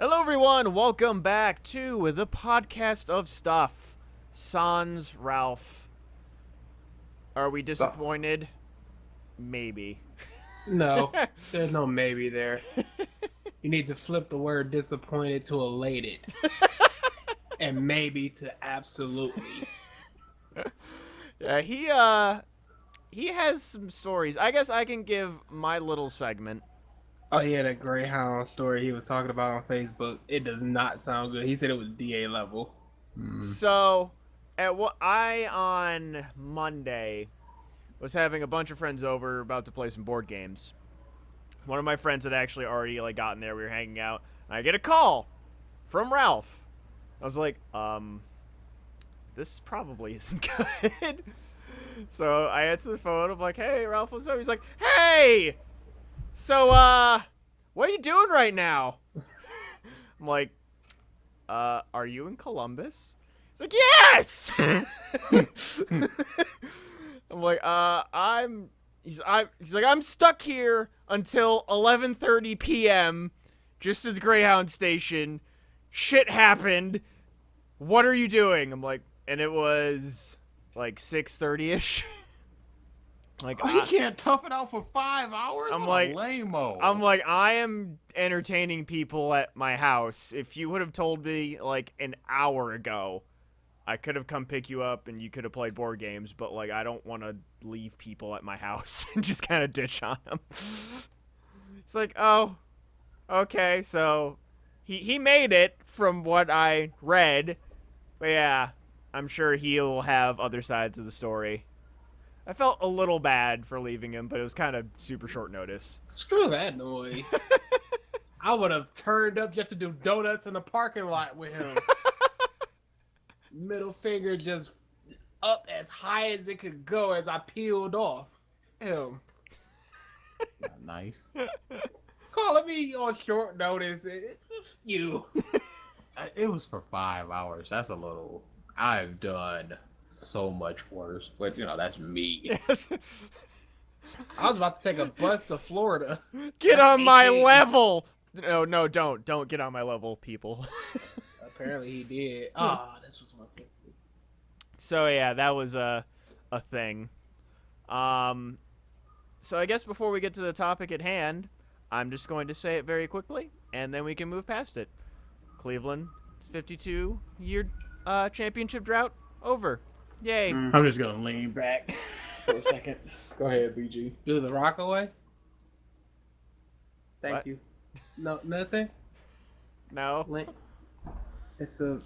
Hello, everyone. Welcome back to the podcast of stuff. Sans Ralph. Are we So, disappointed? Maybe. no, there's no maybe there. You need to flip the word disappointed to elated, and maybe to absolutely. Yeah, he has some stories. I guess I can give my little segment. Oh yeah, that Greyhound story he was talking about on Facebook. It does not sound good. He said it was DA level. So, at what I on Monday was having a bunch of friends over about to play some board games. One of my friends had actually already gotten there. We were hanging out, and I get a call from Ralph. I was like, this probably isn't good. So I answer the phone. I'm like, hey, Ralph, what's up? He's like, hey, so, what are you doing right now? I'm like, are you in Columbus? He's like, yes! I'm like, he's like, I'm stuck here until 11:30 p.m. just at the Greyhound station. Shit happened. What are you doing? I'm like, and it was like 6:30ish. Like, Oh, he can't tough it out for 5 hours? I'm What like- a lame-o. I'm like, I am entertaining people at my house. If you would have told me like an hour ago, I could have come pick you up and you could have played board games, but like I don't want to leave people at my house and just kind of ditch on them. It's like, oh, okay, so he made it from what I read, but yeah, I'm sure he'll have other sides of the story. I felt a little bad for leaving him, but it was kind of super short notice. Screw that noise. I would have turned up just to do donuts in the parking lot with him. Middle finger just up as high as it could go as I peeled off him. Not nice. Calling me on short notice. You. It was for 5 hours. That's a little... I've done so much worse. But, that's me. Yes. I was about to take a bus to Florida. Get That's on my 18. level. No, don't get on my level, people. Apparently he did. Ah, this was my favorite. So yeah, that was a thing. So I guess before we get to the topic at hand, I'm just going to say it very quickly, and then we can move past it. Cleveland's 52-year championship drought over. Yay. I'm just going to lean back for a second. Go ahead, BG. Do the rock away? Thank What? you. No, nothing? No. It's a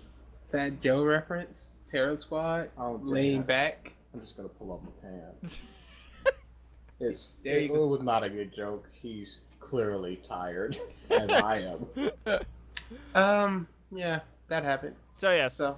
Fat Joe reference. Terror Squad. Oh, Lean back. I'm just going to pull up my pants. There you It go. was not a good joke. He's clearly tired, as I am. Yeah, that happened. So yes, So,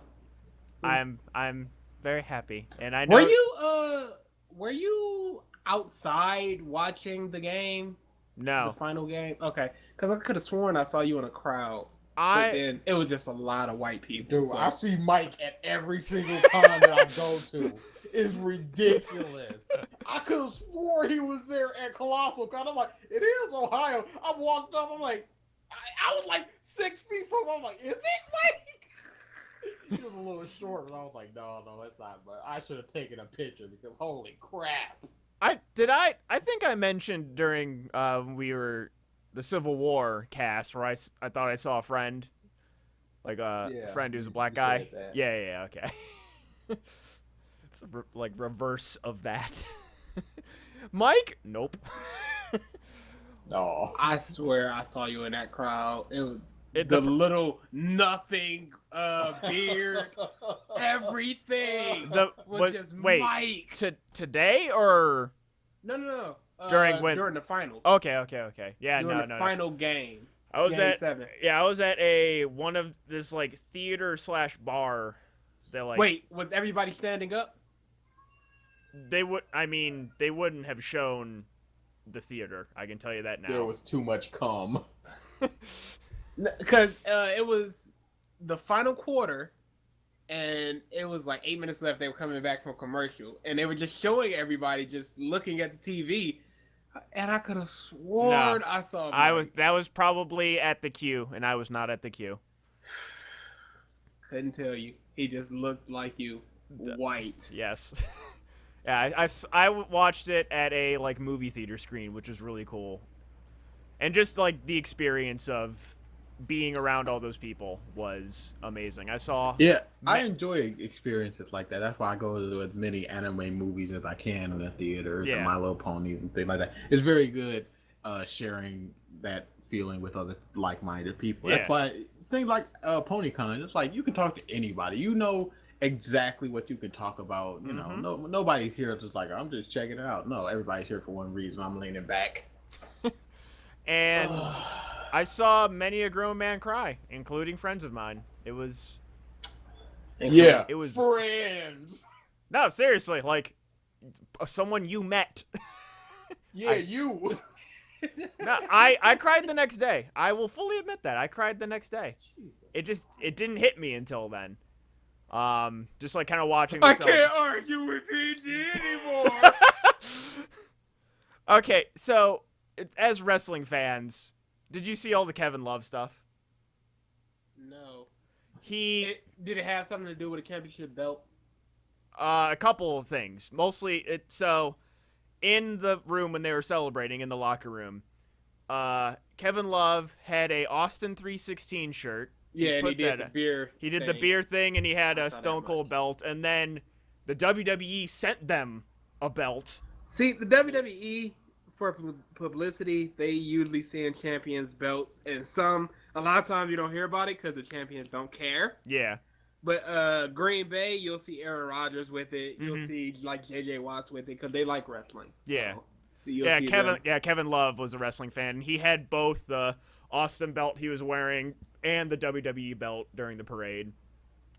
I'm very happy, and I know. were you outside watching the game? No, The final game? Okay. Because I could have sworn I saw you in a crowd. But I then it was just a lot of white people. Dude, so- I see Mike at every single con that I go to. It's ridiculous. I could have swore he was there at Colossal Con. I'm like, it is Ohio. I walked up, I'm like, I was like 6 feet from him. I'm like, is it Mike? He was a little short, and I was like, no, it's not. But I should have taken a picture because holy crap. I think I mentioned during we were the Civil War cast where I thought I saw a friend, like a Yeah, friend who's a you black said guy. that. Yeah, okay. It's like reverse of that. Mike? Nope. No. I swear I saw you in that crowd. It was It- the the- little nothing beard, everything. Was just wait, Mike. today or No. During the finals. okay. Yeah, During no. the final game. I was Game at 7. I was at one of this like theater / bar. That like Wait, was everybody standing up? they wouldn't have shown the theater. I can tell you that now. There was too much cum. Because it was the final quarter, and it was like 8 minutes left. They were coming back from commercial, and they were just showing everybody just looking at the TV. And I could have sworn I saw. That was probably at the queue, and I was not at the queue. Couldn't tell you. He just looked like you, white. Yes. Yeah, I watched it at a like movie theater screen, which was really cool, and just like the experience of being around all those people was amazing. I saw. Yeah, I enjoy experiences like that. That's why I go to as many anime movies as I can in the theaters and My Little Ponies and things like that. It's very good sharing that feeling with other like-minded people. That's why things like PonyCon, it's like you can talk to anybody. You know exactly what you can talk about. You know, nobody's here just like, I'm just checking it out. No, everybody's here for one reason. I'm leaning back. And I saw many a grown man cry, including friends of mine. It was... Yeah, it was friends. No, seriously, like someone you met. Yeah, you. No, I cried the next day. I will fully admit that. I cried the next day. Jesus. It didn't hit me until then. Just like kind of watching I can't argue with PG anymore. Okay, so as wrestling fans, did you see all the Kevin Love stuff? No. Did it have something to do with a championship belt? A couple of things. Mostly, in the room when they were celebrating in the locker room, Kevin Love had a Austin 316 shirt. Yeah, and he did the beer. He did the beer thing, and he had a Stone Cold belt, and then the WWE sent them a belt. See, the WWE, for publicity, they usually send champions belts, and a lot of times you don't hear about it because the champions don't care. Yeah. But Green Bay, you'll see Aaron Rodgers with it. You'll see like JJ Watts with it because they like wrestling. Yeah. So Kevin Love was a wrestling fan, and he had both the Austin belt he was wearing and the WWE belt during the parade.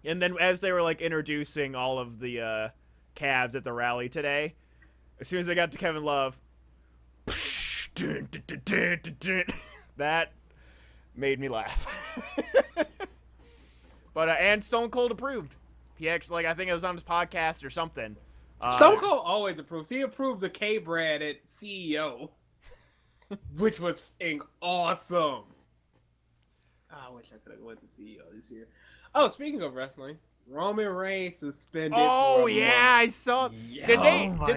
And then as they were like introducing all of the Cavs at the rally today, as soon as they got to Kevin Love, that made me laugh. But and Stone Cold approved. He actually, I think it was on his podcast or something. Stone Cold always approves. He approved the K-Brad at CEO, which was awesome. I wish I could have went to CEO this year. Oh, speaking of wrestling, Roman Reigns suspended. Oh for a month. I saw. Yeah. Did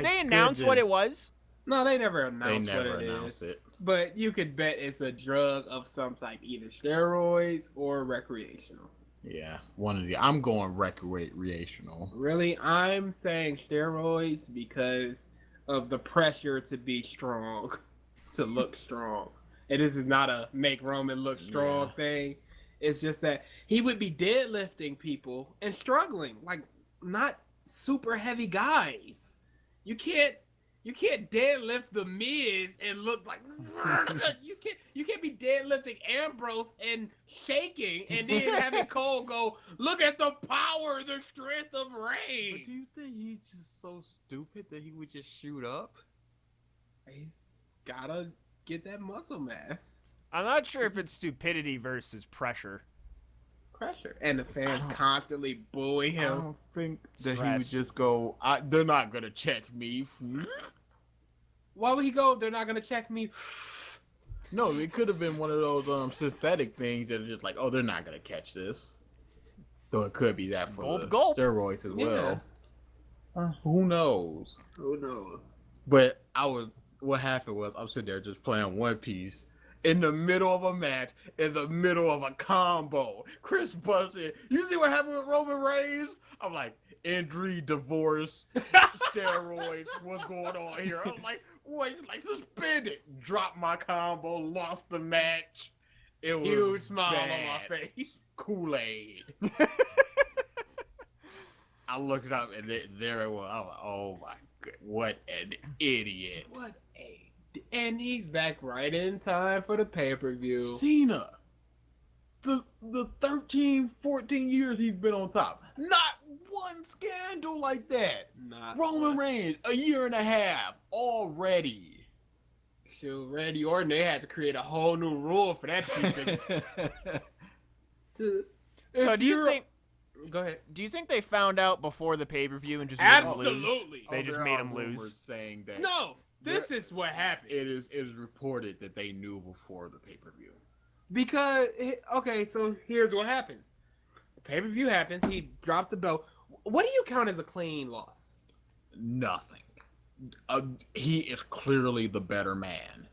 they announce what it was? No, they never announced They never what it announced is. it. But you could bet it's a drug of some type, either steroids or recreational. Yeah, one of the. I'm going recreational. Really, I'm saying steroids because of the pressure to be strong, to look strong. And this is not a make Roman look strong thing. It's just that he would be deadlifting people and struggling, like not super heavy guys. You can't deadlift the Miz and look like you can't be deadlifting Ambrose and shaking and then having Cole go, look at the power, the strength of Reigns. But do you think he's just so stupid that he would just shoot up? He's gotta get that muscle mass. I'm not sure if it's stupidity versus pressure. Pressure. And the fans constantly booing I him. don't think that he Stress. would just go, they're not going to check me. Why would he go, they're not gonna check me? No, it could have been one of those synthetic things that are just like, oh, they're not going to catch this. Though it could be that for the steroids as well. Who knows? Who knows? But what happened was I'm sitting there just playing One Piece in the middle of a match, in the middle of a combo. Chris busted. You see what happened with Roman Reigns? I'm like, injury, divorce, steroids, what's going on here? I'm like, wait, like suspended. Dropped my combo, lost the match. It was Huge smile bad. on my face. Kool-Aid. I looked up and there it was. I was like, oh my god, what an idiot. And he's back right in time for the pay-per-view. Cena. The 13, 14 years he's been on top. Not one scandal like that. Not Roman Reigns, a year and a half already. Shoot, Randy Orton, they had to create a whole new rule for that piece of... So do you think? Go ahead. Do you think they found out before the pay-per-view and just made him lose? Absolutely. They just there made are him rumors lose. saying that. No, This is what happened. It is reported that they knew before the pay-per-view. Because okay, so here's what happens. The pay-per-view happens. He dropped the belt. What do you count as a clean loss? Nothing. He is clearly the better man.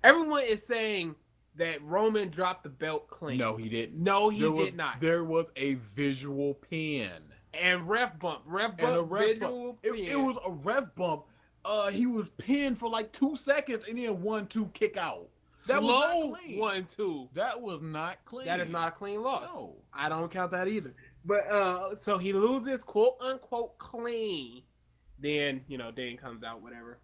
Everyone is saying that Roman dropped the belt clean. No, he didn't. No, he did not. There was a visual pin. And ref bump, And a ref bump. It was a ref bump. He was pinned for like 2 seconds and then 1-2 kick out. That was slow not clean. 1-2. That was not clean. That is not a clean loss. No. I don't count that either. But so he loses quote unquote clean. Then Dane comes out, whatever.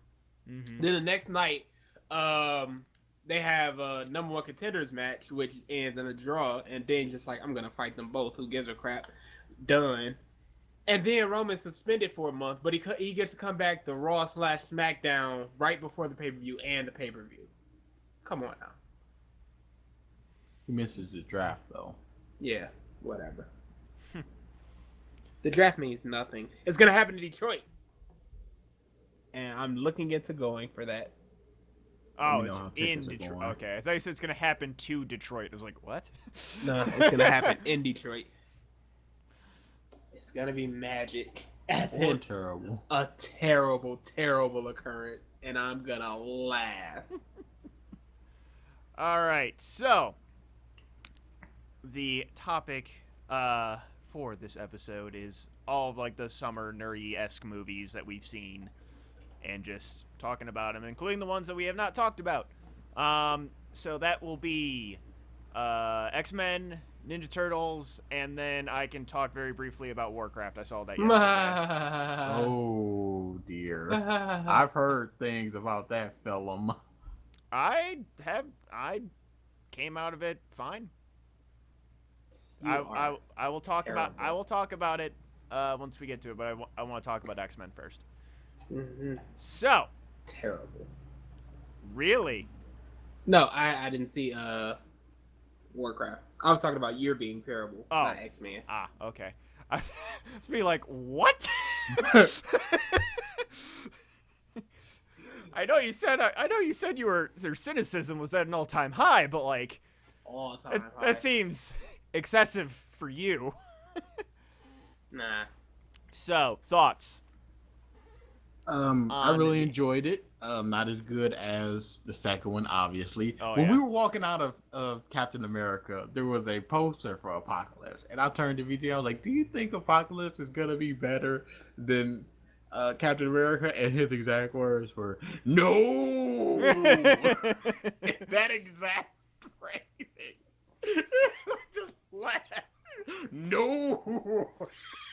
Mm-hmm. Then the next night, they have a number one contenders match, which ends in a draw. And Dane's just like, I'm gonna fight them both. Who gives a crap? Done. And then Roman's suspended for a month, but he gets to come back to Raw / SmackDown right before the pay-per-view and the pay-per-view. Come on now. He misses the draft though. Yeah, whatever. The draft means nothing. It's gonna happen in Detroit, and I'm looking into going for that. Oh, Let me know it's how tickets in are Detroit. going. Okay, I thought you said it's gonna happen to Detroit. I was like, what? No, it's gonna happen in Detroit. It's gonna be magic. As Or in terrible. a terrible, terrible occurrence, and I'm gonna laugh. All right, so the topic for this episode is all of like the summer nerdy-esque movies that we've seen, and just talking about them, including the ones that we have not talked about. So that will be X-Men, Ninja Turtles, and then I can talk very briefly about Warcraft. I saw that yesterday. Oh dear. I've heard things about that film. I came out of it fine. I will talk about it once we get to it, but I want to talk about X-Men first. Mm-hmm. So, Terrible. really? No, I didn't see Warcraft. I was talking about you're being terrible, Oh. not X-Men. Ah, okay. I was be like, what? I know you said your cynicism was at an all-time high, but like All time high. that seems excessive for you. Nah. So, thoughts? I really enjoyed it. Not as good as the second one, obviously. Oh, when yeah. we were walking out of Captain America, there was a poster for Apocalypse, and I turned to VJ. I was like, "Do you think Apocalypse is gonna be better than Captain America?" And his exact words were, "No." That exact phrasing. Just laugh. No.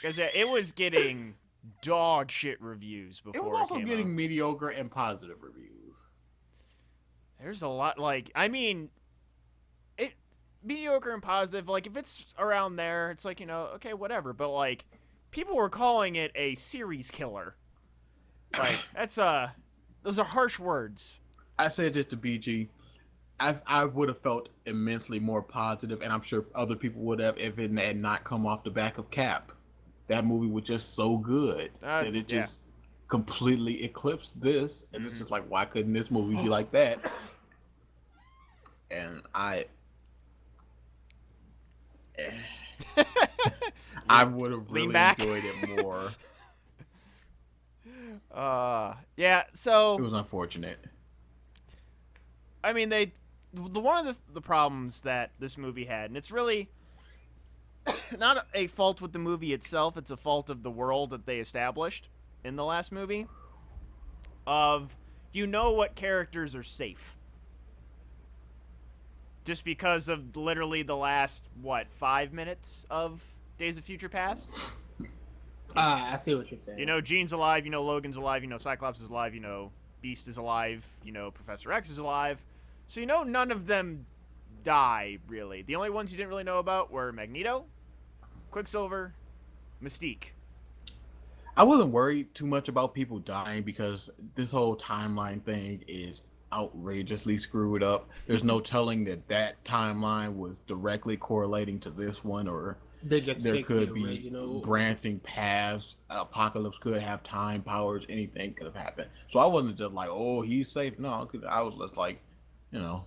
Because it was getting dog shit reviews before It was also came getting out. mediocre and positive reviews. There's a lot, like, I mean, it mediocre and positive. Like, if it's around there, it's like, okay, whatever. But like, people were calling it a series killer. Like, those are harsh words. I said this to BG. I would have felt immensely more positive, and I'm sure other people would have if it had not come off the back of Cap. That movie was just so good that it just completely eclipsed this, and it's just like, why couldn't this movie be like that? And I would have Lean really back. enjoyed it more. Yeah. So It was unfortunate. I mean, one of the problems that this movie had, and it's really not a fault with the movie itself, it's a fault of the world that they established in the last movie, of what characters are safe. Just because of literally the last, 5 minutes of Days of Future Past? I see what you're saying. Jean's alive, Logan's alive, Cyclops is alive, Beast is alive, Professor X is alive. So none of them die, really. The only ones you didn't really know about were Magneto, Quicksilver, Mystique. I wasn't worried too much about people dying because this whole timeline thing is outrageously screwed up. There's no telling that timeline was directly correlating to this one, or They just there fixed could the be original. branching paths. Apocalypse could have time powers. Anything could have happened. So I wasn't just like, oh, he's safe. No, I was just like,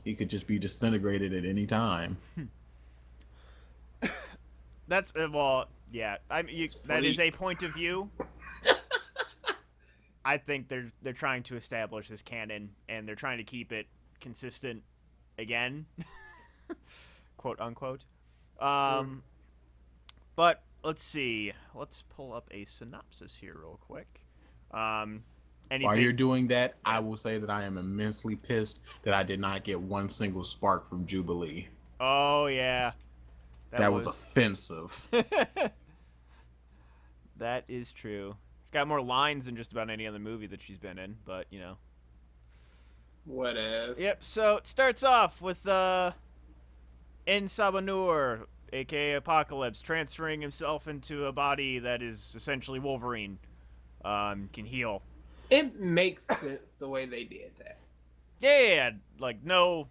he could just be disintegrated at any time. That's well, yeah. That is a point of view. I think they're trying to establish this canon, and they're trying to keep it consistent again, quote unquote. But let's see. Let's pull up a synopsis here real quick. While you're doing that, I will say that I am immensely pissed that I did not get one single spark from Jubilee. Oh yeah, that was offensive. That is true. She's got more lines than just about any other movie that she's been in, but What else? Yep. So it starts off with En Sabanur, aka Apocalypse, transferring himself into a body that is essentially Wolverine. Can heal. It makes sense the way they did that. Yeah, like no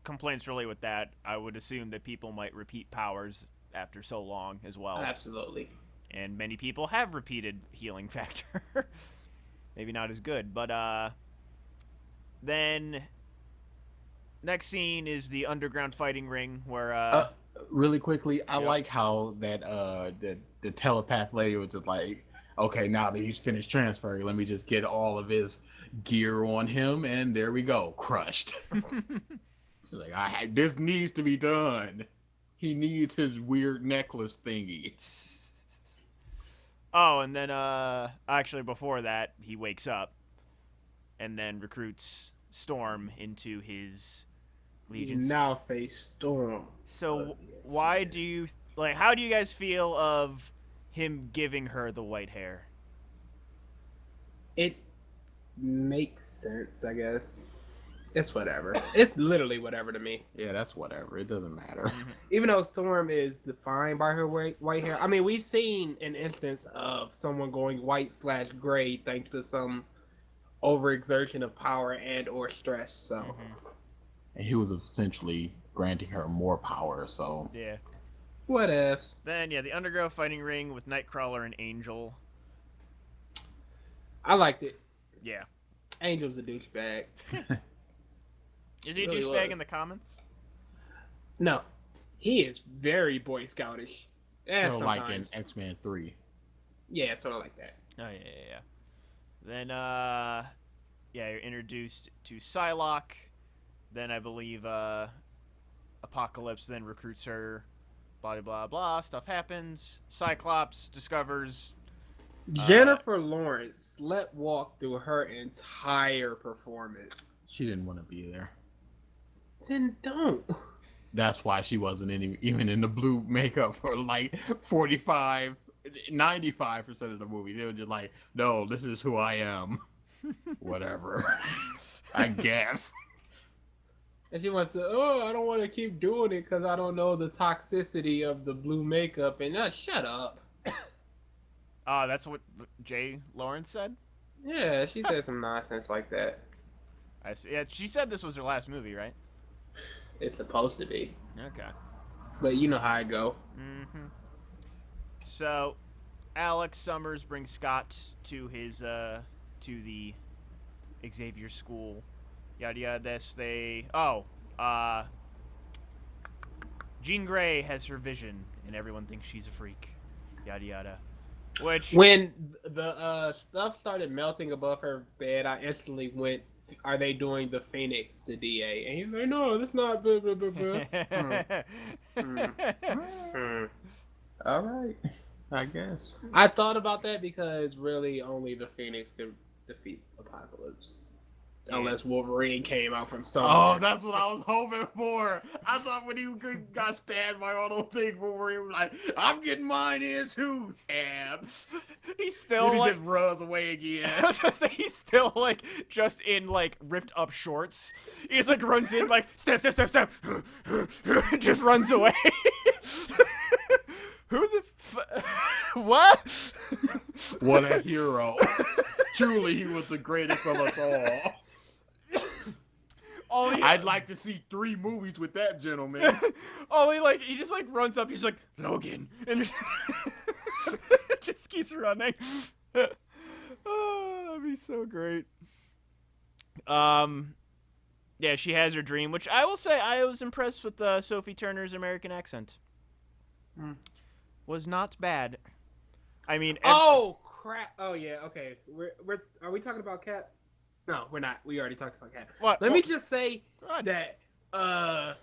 complaints really with that. I would assume that people might repeat powers after so long as well. Absolutely. And many people have repeated healing factor. Maybe not as good, but then next scene is the underground fighting ring where really quickly, I like how that the telepath lady was just like, okay, now that he's finished transferring, let me just get all of his gear on him, and there we go, crushed. She's like, this needs to be done. He needs his weird necklace thingy. Oh, and then actually before that, he wakes up and then recruits Storm into his legions. Now face Storm. So why do you how do you guys feel of him giving her the white hair? It makes sense, I guess. It's whatever. It's literally whatever to me. Yeah, that's whatever. It doesn't matter. Even though Storm is defined by her white hair. I mean, we've seen an instance of someone going white/gray thanks to some overexertion of power and or stress. So, and he was essentially granting her more power. So yeah. What ifs? Then the underground fighting ring with Nightcrawler and Angel. I liked it. Yeah. Angel's a douchebag. Is he a Really douchebag was. in the comments? No, he is very Boy Scoutish. so like in X-Men 3. Yeah, sort of like that. Oh yeah. Then you're introduced to Psylocke. Then I believe Apocalypse then recruits her. Blah blah blah. Stuff happens. Cyclops discovers Jennifer Lawrence sleptwalked through her entire performance. She didn't want to be there. Then don't. That's why she wasn't even in the blue makeup for like 95, 95% of the movie. They were just like, no, this is who I am. Whatever. I guess. And she went to, I don't want to keep doing it because I don't know the toxicity of the blue makeup. And shut up. that's what Jay Lawrence said? Yeah, she said some nonsense like that. I see. Yeah, she said this was her last movie, right? It's supposed to be. Okay. But you know how I go. Mm-hmm. So, Alex Summers brings Scott to his to the Xavier School. Yada yada. Jean Grey has her vision, and everyone thinks she's a freak. Yada yada. Which When the stuff started melting above her bed, I instantly went, are they doing the Phoenix to DA? And he's like, no, that's not blah, blah, blah, blah. All right. I guess. I thought about that because really only the Phoenix could defeat Apocalypse. Unless Wolverine came out from somewhere. Oh, that's what I was hoping for. I thought when he got stabbed by all those things, Wolverine was like, I'm getting mine in too, stab. he's still He like, just runs away again. I was gonna say he's still like just in like ripped up shorts. He just like runs in like step, just runs away. Who the what? What a hero. Truly, he was the greatest of us all. Only, I'd like to see 3 movies with that gentleman. only like he just like runs up. He's like Logan, and just keeps running. Oh, that'd be so great. Yeah, she has her dream, which I will say I was impressed with Sophie Turner's American accent. Was not bad. I mean, Oh crap! Oh yeah, okay. Are we talking about Cat? No, we're not. We already talked about Cat. what? Let me just say God. that crap!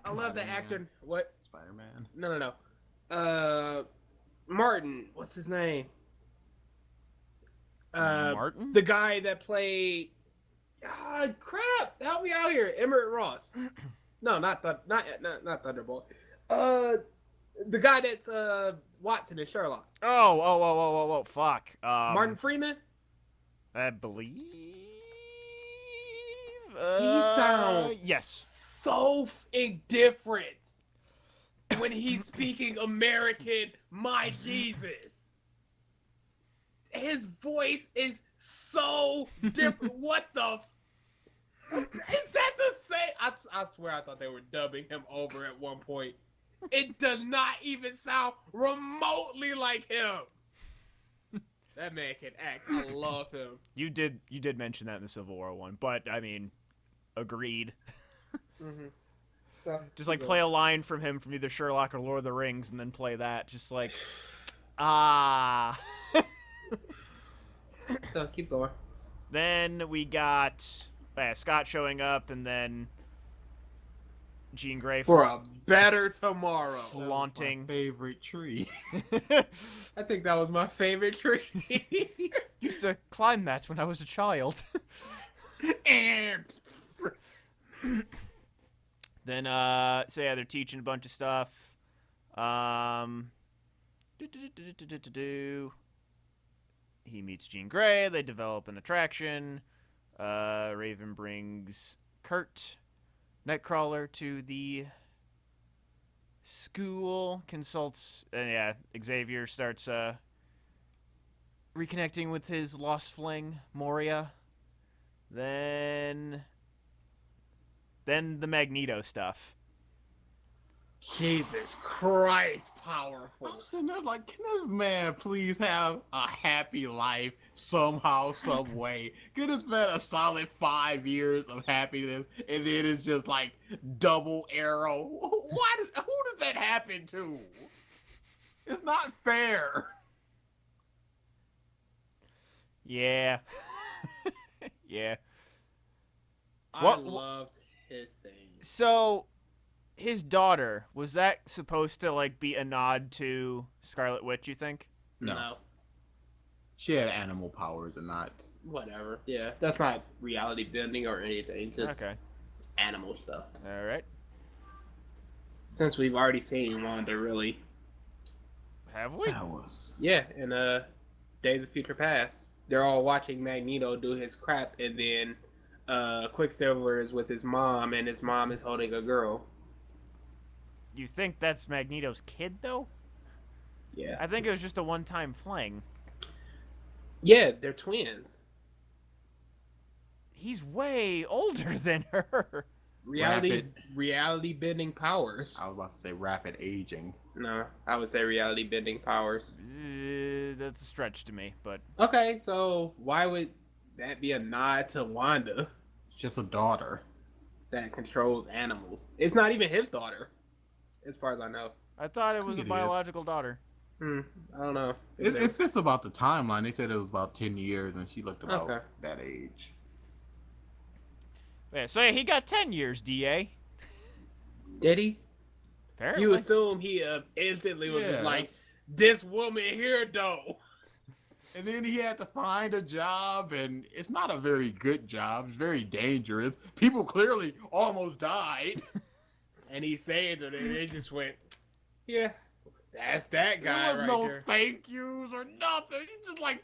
I love the Spider-Man. actor. What? Spider-Man. No. Martin. What's his name? Martin. The guy that played. Crap! Help me out here, Emmett Ross. No, not Thunderbolt. The guy that's Watson and Sherlock. Oh, fuck. Martin Freeman. I believe. He sounds yes. so different when he's speaking American. My Jesus, his voice is so different. What the? Is that the same? I swear I thought they were dubbing him over at one point. It does not even sound remotely like him. That man can act. I love him. You did mention that in the Civil War one, but I mean, agreed. Mm-hmm. So Just like keep play a line from him from either Sherlock or Lord of the Rings, and then play that. Just like, ah. going. So keep going. Then we got Scott showing up, and then Jean Grey For a better tomorrow. flaunting. My favorite tree. I think that was my favorite tree. Used to climb that when I was a child. And Then, so yeah, they're teaching a bunch of stuff. He meets Jean Grey. They develop an attraction. Raven brings Kurt Nightcrawler to the school. Consults. Yeah, Xavier starts reconnecting with his lost fling, Moria. Then the Magneto stuff. Jesus Christ, powerful. I'm sitting there like, can this man please have a happy life somehow, some way? Get this man a solid 5 years of happiness, and then it's just like double arrow. Who does that happen to? It's not fair. Yeah. Yeah. I What- loved his saying. So, his daughter, was that supposed to like be a nod to Scarlet Witch, you think? No, she had animal powers and not. Whatever. Yeah, that's not reality bending or anything. Just Okay. animal stuff. All right. Since we've already seen Wanda, really. Have we? That was. Yeah, in Days of Future Past, they're all watching Magneto do his crap, and then Quicksilver is with his mom, and his mom is holding a girl. You think that's Magneto's kid, though? Yeah. I think it was just a one-time fling. Yeah, they're twins. He's way older than her. Reality bending powers. I was about to say rapid aging. No, I would say reality bending powers. That's a stretch to me, but Okay, so why would that be a nod to Wanda It's just a daughter. that controls animals? It's not even his daughter, as far as I know. I thought it was a think it is. biological daughter. I don't know. It fits about the timeline. They said it was about 10 years, and she looked about Okay. that age. Yeah, so yeah, he got 10 years, DA. Did he? Apparently. You assume he instantly was Yeah, like, that's- this woman here, though. And then he had to find a job, and it's not a very good job. It's very dangerous. People clearly almost died. And he saved her, and they just went, yeah, that's that There guy was right no there. thank yous or nothing. He's just like,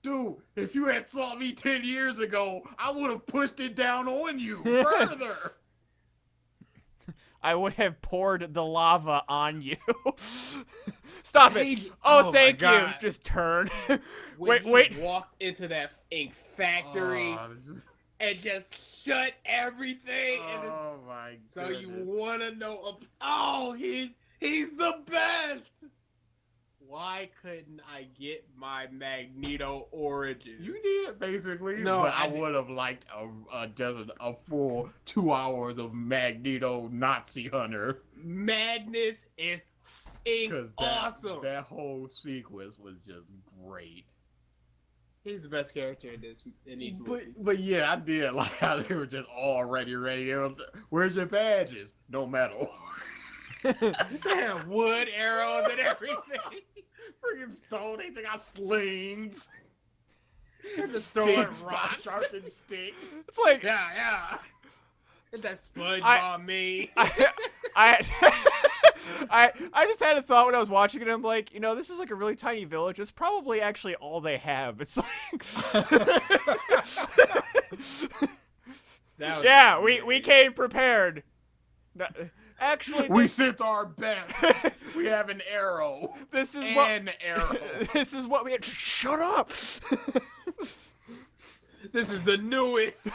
dude, if you had saw me 10 years ago, I would have pushed it down on you further. I would have poured the lava on you. Stop it. Hey, Oh, my thank you. God. Just turn. When wait. he walked into that ink factory, It's just- and just shut everything. Oh my god. So you want to know? Oh, he's the best. Why couldn't I get my Magneto origin? You did basically. No, but I I would have liked just a full 2 hours of Magneto Nazi Hunter. Madness is Because awesome. that whole sequence was just great. He's the best character in these movies. But yeah, I did like how they were just already ready. Where's your badges? No metal. They have wood arrows and everything. Freaking stone. They got slings. Just throwing Sticks, rocks. sharpened sticks. It's like Yeah. It's that SpongeBob I- me. I just had a thought when I was watching it. I'm like, this is like a really tiny village. It's probably actually all they have. It's like, yeah, we came prepared. No, actually, We sent our best. We have an arrow. this is An arrow. this is what we had. Shut up. This is the newest.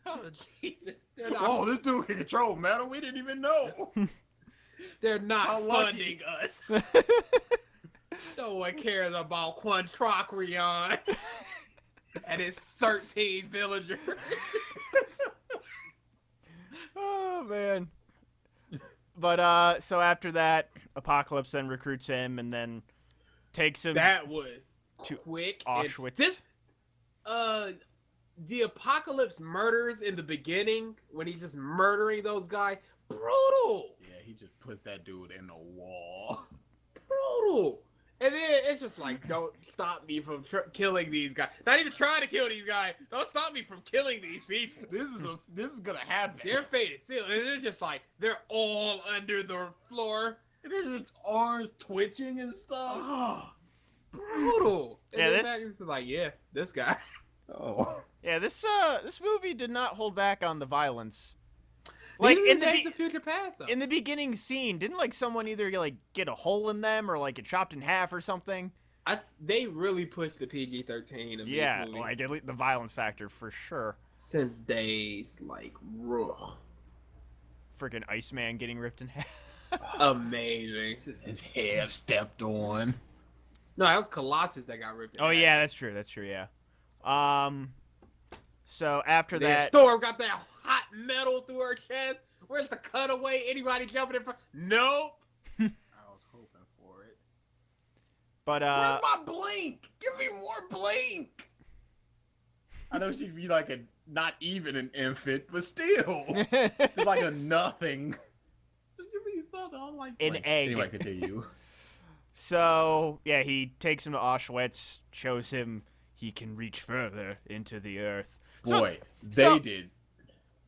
Oh Jesus! They're not. Oh, this dude can control metal. We didn't even know. They're not How lucky. funding us. No one cares about Quantrocrion and his 13 villagers. Oh man. But so after that, Apocalypse then recruits him and then takes him That was To quick. and Auschwitz. This, the Apocalypse murders in the beginning when he's just murdering those guys. Brutal. Yeah, he just puts that dude in the wall. Brutal. And then it's just like, don't stop me from killing these guys. Not even trying to kill these guys. Don't stop me from killing these people. This is gonna happen. Their fate is sealed. And they're just like, they're all under the floor. And there's just arms twitching and stuff. Oh, brutal. And Yeah, then this- Magnus is like, yeah, this guy. Oh. Yeah, this movie did not hold back on the violence. Like Like in Days of Future Past, though. in the beginning scene, didn't like someone either like get a hole in them or like get chopped in half or something? They really pushed the PG-13 of Yeah, these movies. like at least the violence factor for sure. Since days, like, ugh. Freaking Iceman getting ripped in half. Amazing. His hair stepped on. No, that was Colossus that got ripped in Oh half. yeah, that's true. That's true. Yeah. So after Then that, Storm got that hot metal through her chest. Where's the cutaway? Anybody jumping in front? Nope. I was hoping for it. but Where's my blink? Give me more blink. I know she'd be like not even an infant, but still, it's like a nothing. Just give me something. I like An blink. egg. Anyway, continue. So yeah, he takes him to Auschwitz, shows him he can reach further into the earth. So, Boy, they so- did.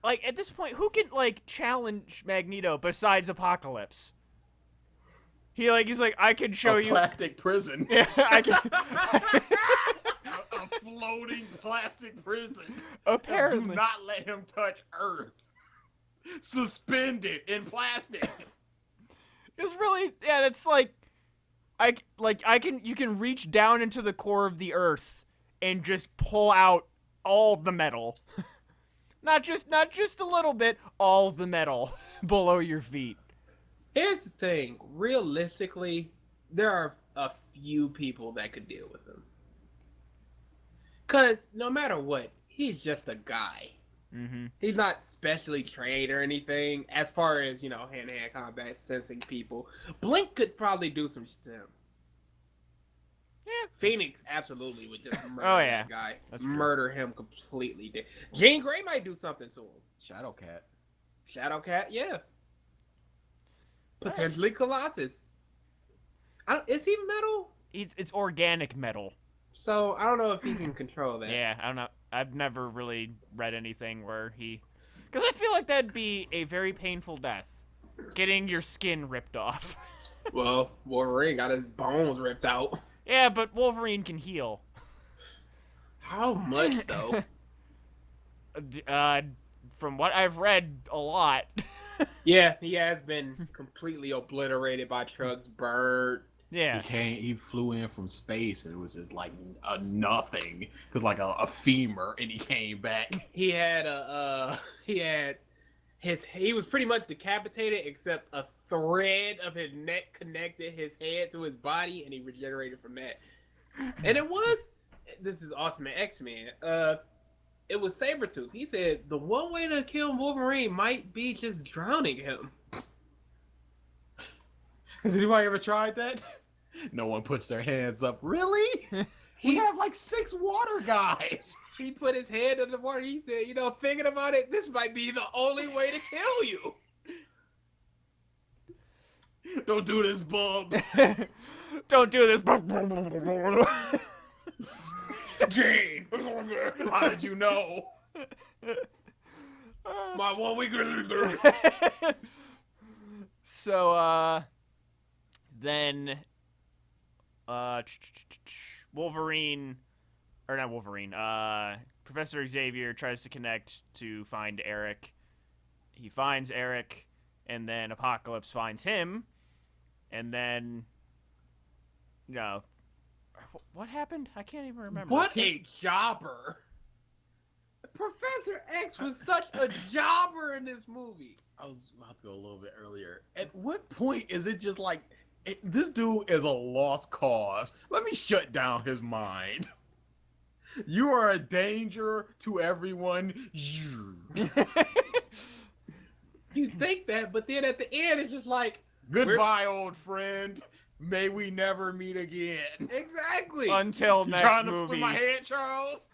like at this point, who can like challenge Magneto besides Apocalypse? He's like, I can show a you. plastic prison. Yeah, I can. A floating plastic prison. Apparently. Do not let him touch Earth. Suspended in plastic. It's really that's like you can reach down into the core of the earth and just pull out all the metal. not just a little bit, all the metal below your feet. Here's the thing. Realistically, there are a few people that could deal with him. Because no matter what, he's just a guy. Mhm. He's not specially trained or anything as far as, hand-to-hand combat, sensing people. Blink could probably do some shit to him. Yeah. Phoenix absolutely would just murder Oh, yeah. that guy. That's true. Murder him completely. Jean Grey might do something to him. Shadowcat. Shadowcat, yeah. Potentially Colossus. Is he metal? It's organic metal. So I don't know if he can control that. Yeah, I don't know. I've never really read anything where because I feel like that'd be a very painful death, getting your skin ripped off. Well, Wolverine got his bones ripped out. Yeah, but Wolverine can heal. How much though? From what I've read, a lot. Yeah, he has been completely obliterated by trucks, burned. Yeah. He flew in from space and it was just like a nothing. It was like a femur, and he came back. He had he was pretty much decapitated, except a thread of his neck connected his head to his body, and he regenerated from that. And this is awesome at X-Men. It was Sabretooth. He said the one way to kill Wolverine might be just drowning him. Has anybody ever tried that? No one puts their hands up. Really? We have like 6 water guys. He put his head in the water. He said, thinking about it, this might be the only way to kill you. Don't do this, bub. Don't do this. Gene, how did you know? My 1 week. So, then, Professor Xavier tries to connect to find Eric. He finds Eric, and then Apocalypse finds him, and then, what happened? I can't even remember. What a jobber. Professor X was such a jobber in this movie. I was about to go a little bit earlier. At what point is it just like, this dude is a lost cause? Let me shut down his mind. You are a danger to everyone. You think that, but then at the end, it's just like, goodbye, old friend. May we never meet again. Exactly. Until You next trying to movie. flip my head, Charles?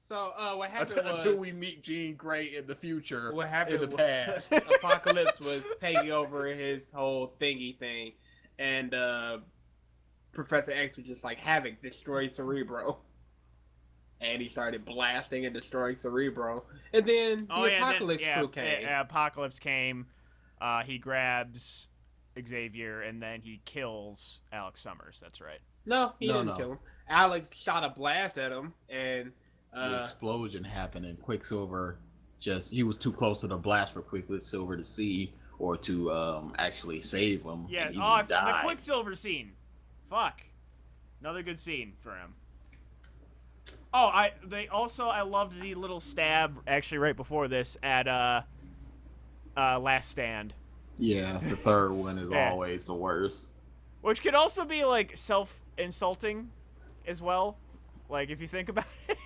So what happened Until we meet Jean Grey in the future. What happened in the past. Apocalypse was taking over his whole thingy thing, and Professor X was just like, Havoc, destroy Cerebro. And he started blasting and destroying Cerebro. And then the Apocalypse crew came. Apocalypse came. He grabs Xavier, and then he kills Alex Summers. That's right. No, he didn't kill him. Alex shot a blast at him, and the explosion happened, and Quicksilver he was too close to the blast for Quicksilver to see or to actually save him. Yeah, and he the Quicksilver scene. Fuck. Another good scene for him. Oh, I loved the little stab actually right before this at Last Stand. Yeah, the third one is always the worst. Which could also be like self-insulting as well. Like if you think about it.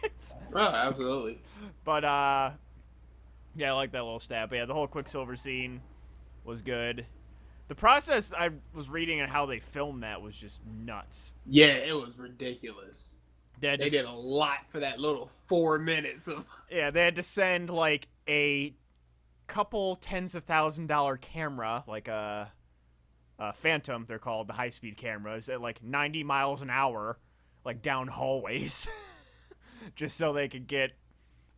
Oh, absolutely. But yeah, I like that little stab. But yeah, the whole Quicksilver scene was good. The process I was reading and how they filmed that was just nuts. Yeah, it was ridiculous. They did a lot for that little 4 minutes of. Yeah, they had to send like a couple tens of $1,000 camera, like a Phantom, they're called, the high-speed cameras, at like 90 miles an hour, like down hallways, just so they could get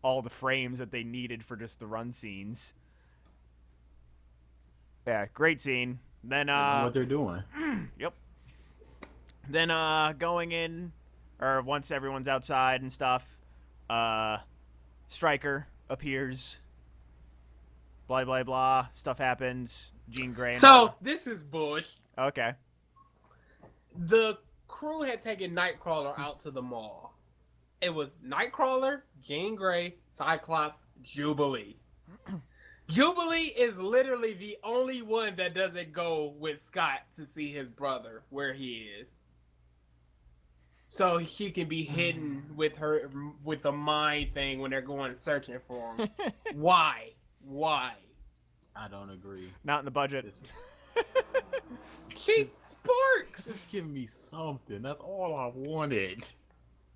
all the frames that they needed for just the run scenes. Yeah, great scene. Then what they're doing. Yep. Then going in, or once everyone's outside and stuff, Stryker appears. Blah blah blah. Stuff happens. Jean Grey. This is bush. Okay. The crew had taken Nightcrawler out to the mall. It was Nightcrawler, Jean Grey, Cyclops, Jubilee. Jubilee is literally the only one that doesn't go with Scott to see his brother where he is. So he can be hidden with the mind thing when they're going searching for him. Why? I don't agree. Not in the budget. She sparks. Just give me something. That's all I wanted.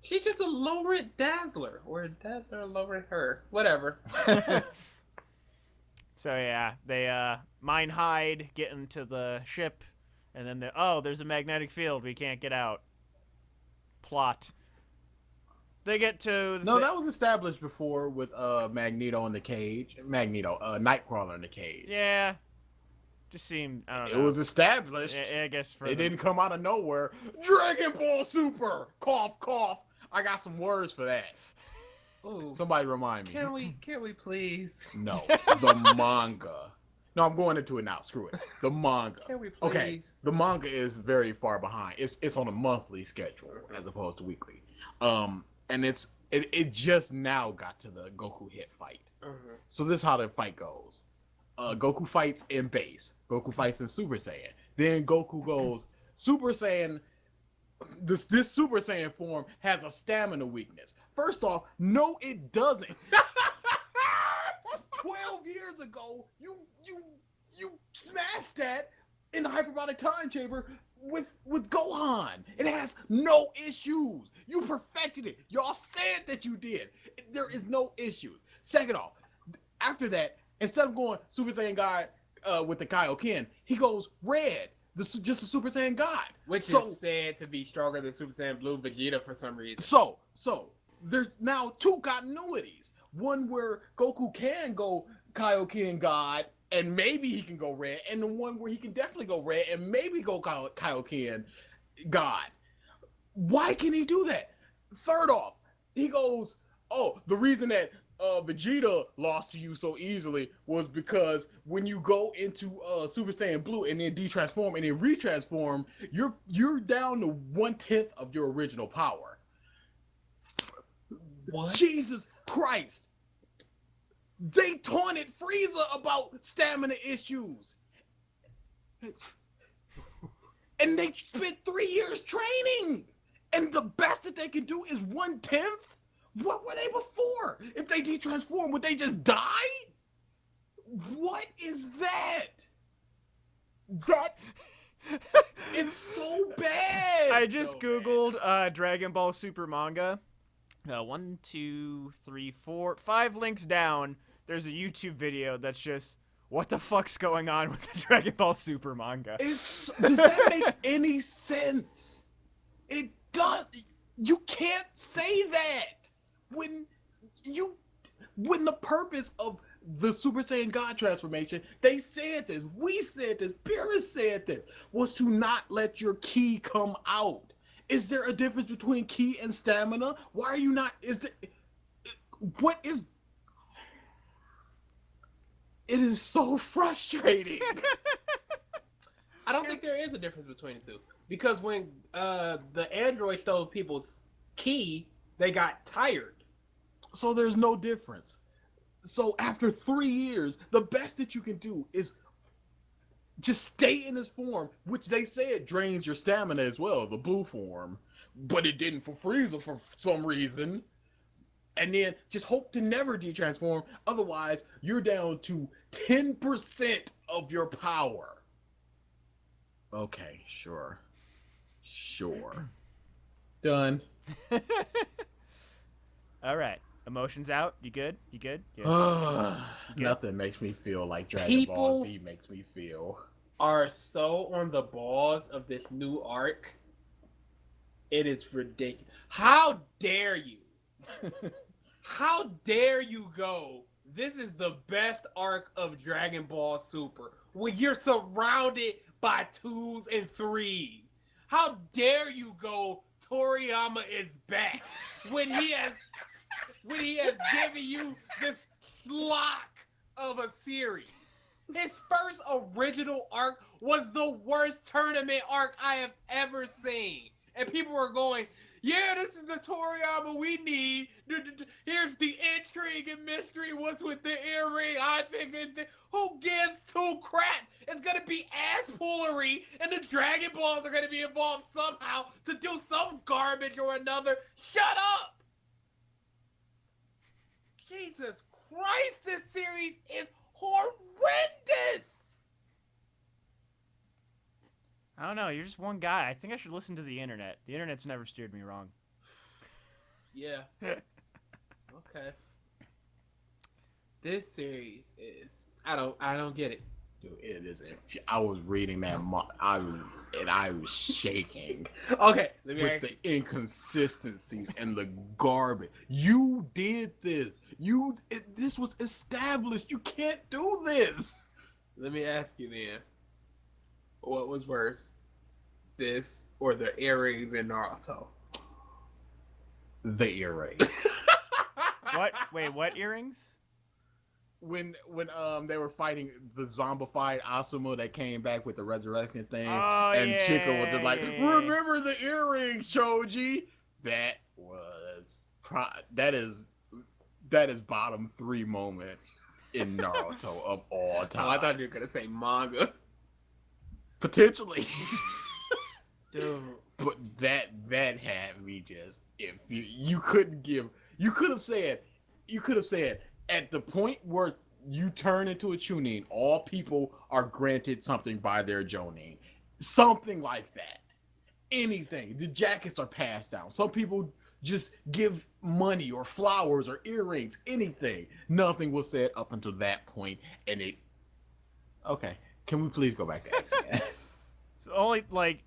She's just a low-rent Dazzler. Or Dazzler low-rent her. Whatever. So yeah, they mine hide, get into the ship, and then there's a magnetic field, we can't get out. Plot. They get to that was established before with Magneto in the cage. Nightcrawler in the cage. Yeah. Just seemed, I don't know. It was established. I guess it didn't come out of nowhere. Dragon Ball Super. Cough, cough. I got some words for that. Ooh. Somebody remind me. Can we please? No, the manga No, I'm going into it now. Screw it. The manga. Can we please? Okay, the manga is very far behind. It's on a monthly schedule as opposed to weekly. And it just now got to the Goku hit fight. So this is how the fight goes. Goku fights in base. Goku fights in Super Saiyan. Then Goku goes Super Saiyan. This Super Saiyan form has a stamina weakness. First off, no, it doesn't. 12 years ago, you smashed that in the hyperbolic time chamber with Gohan. It has no issues. You perfected it. Y'all said that you did. There is no issues. Second off, after that, instead of going Super Saiyan God with the Kaioken, he goes Red, just the Super Saiyan God, which is said to be stronger than Super Saiyan Blue Vegeta for some reason. So there's now two continuities. One where Goku can go Kaioken God, and maybe he can go Red, and the one where he can definitely go Red, and maybe go Kaioken God. Why can he do that? Third off, he goes, oh, the reason that Vegeta lost to you so easily was because when you go into Super Saiyan Blue and then detransform and then retransform, you're down to 1/10 of your original power. What? Jesus Christ! They taunted Frieza about stamina issues, and they spent 3 years training, and the best that they can do is 1/10. What were they before? If they detransform, would they just die? What is that? It's so bad. I just Googled Dragon Ball Super manga. 1, 2, 3, 4, 5 links down. There's a YouTube video that's just what the fuck's going on with the Dragon Ball Super manga. Does that make any sense? It does. You can't say that when the purpose of the Super Saiyan God transformation, they said this, we said this, Beerus said this, was to not let your ki come out. Is there a difference between ki and stamina? Why are you not? What is? It is so frustrating. I don't think there is a difference between the two, because when the android stole people's ki, they got tired. So there's no difference. So after 3 years, the best that you can do is just stay in this form, which they said drains your stamina as well, the blue form, but it didn't for Frieza for some reason. And then just hope to never detransform. Otherwise, you're down to 10% of your power. Okay, sure. Done. All right. Emotions out. You good? You good? Yeah. Nothing makes me feel like Dragon Ball Z makes me feel. Are so on the balls of this new arc. It is ridiculous. How dare you? How dare you go? This is the best arc of Dragon Ball Super when you're surrounded by 2s and 3s. How dare you go? Toriyama is back when he has given you this slock of a series. His first original arc was the worst tournament arc I have ever seen. And people were going, yeah, this is the Toriyama we need. Here's the intrigue and mystery. What's with the earring? I think who gives two crap? It's going to be ass-pullery, and the Dragon Balls are going to be involved somehow to do some garbage or another. Shut up! Jesus Christ, this series is horrendous! I don't know. You're just one guy. I think I should listen to the internet. The internet's never steered me wrong. Yeah. Okay. This series is I don't get it. Dude, it is. I was reading that, I was shaking. Okay, let me with the inconsistencies and the garbage. You did this. This was established. You can't do this. Let me ask you then. What was worse, this or the earrings in Naruto? The earrings. What? Wait, what earrings? when they were fighting the zombified Asuma that came back with the resurrection thing, Oh, and yeah, Chica was just like, yeah. "Remember the earrings, Choji?" That was that is bottom 3 moment in Naruto of all time. Oh, I thought you were gonna say manga. Potentially. Dude. But that had me just, if you could have said at the point where you turn into a Chunin, all people are granted something by their Jonin. Something like that. Anything. The jackets are passed down. Some people just give money or flowers or earrings, anything. Nothing was said up until that point, and it. Okay, can we please go back to X-Men? So only like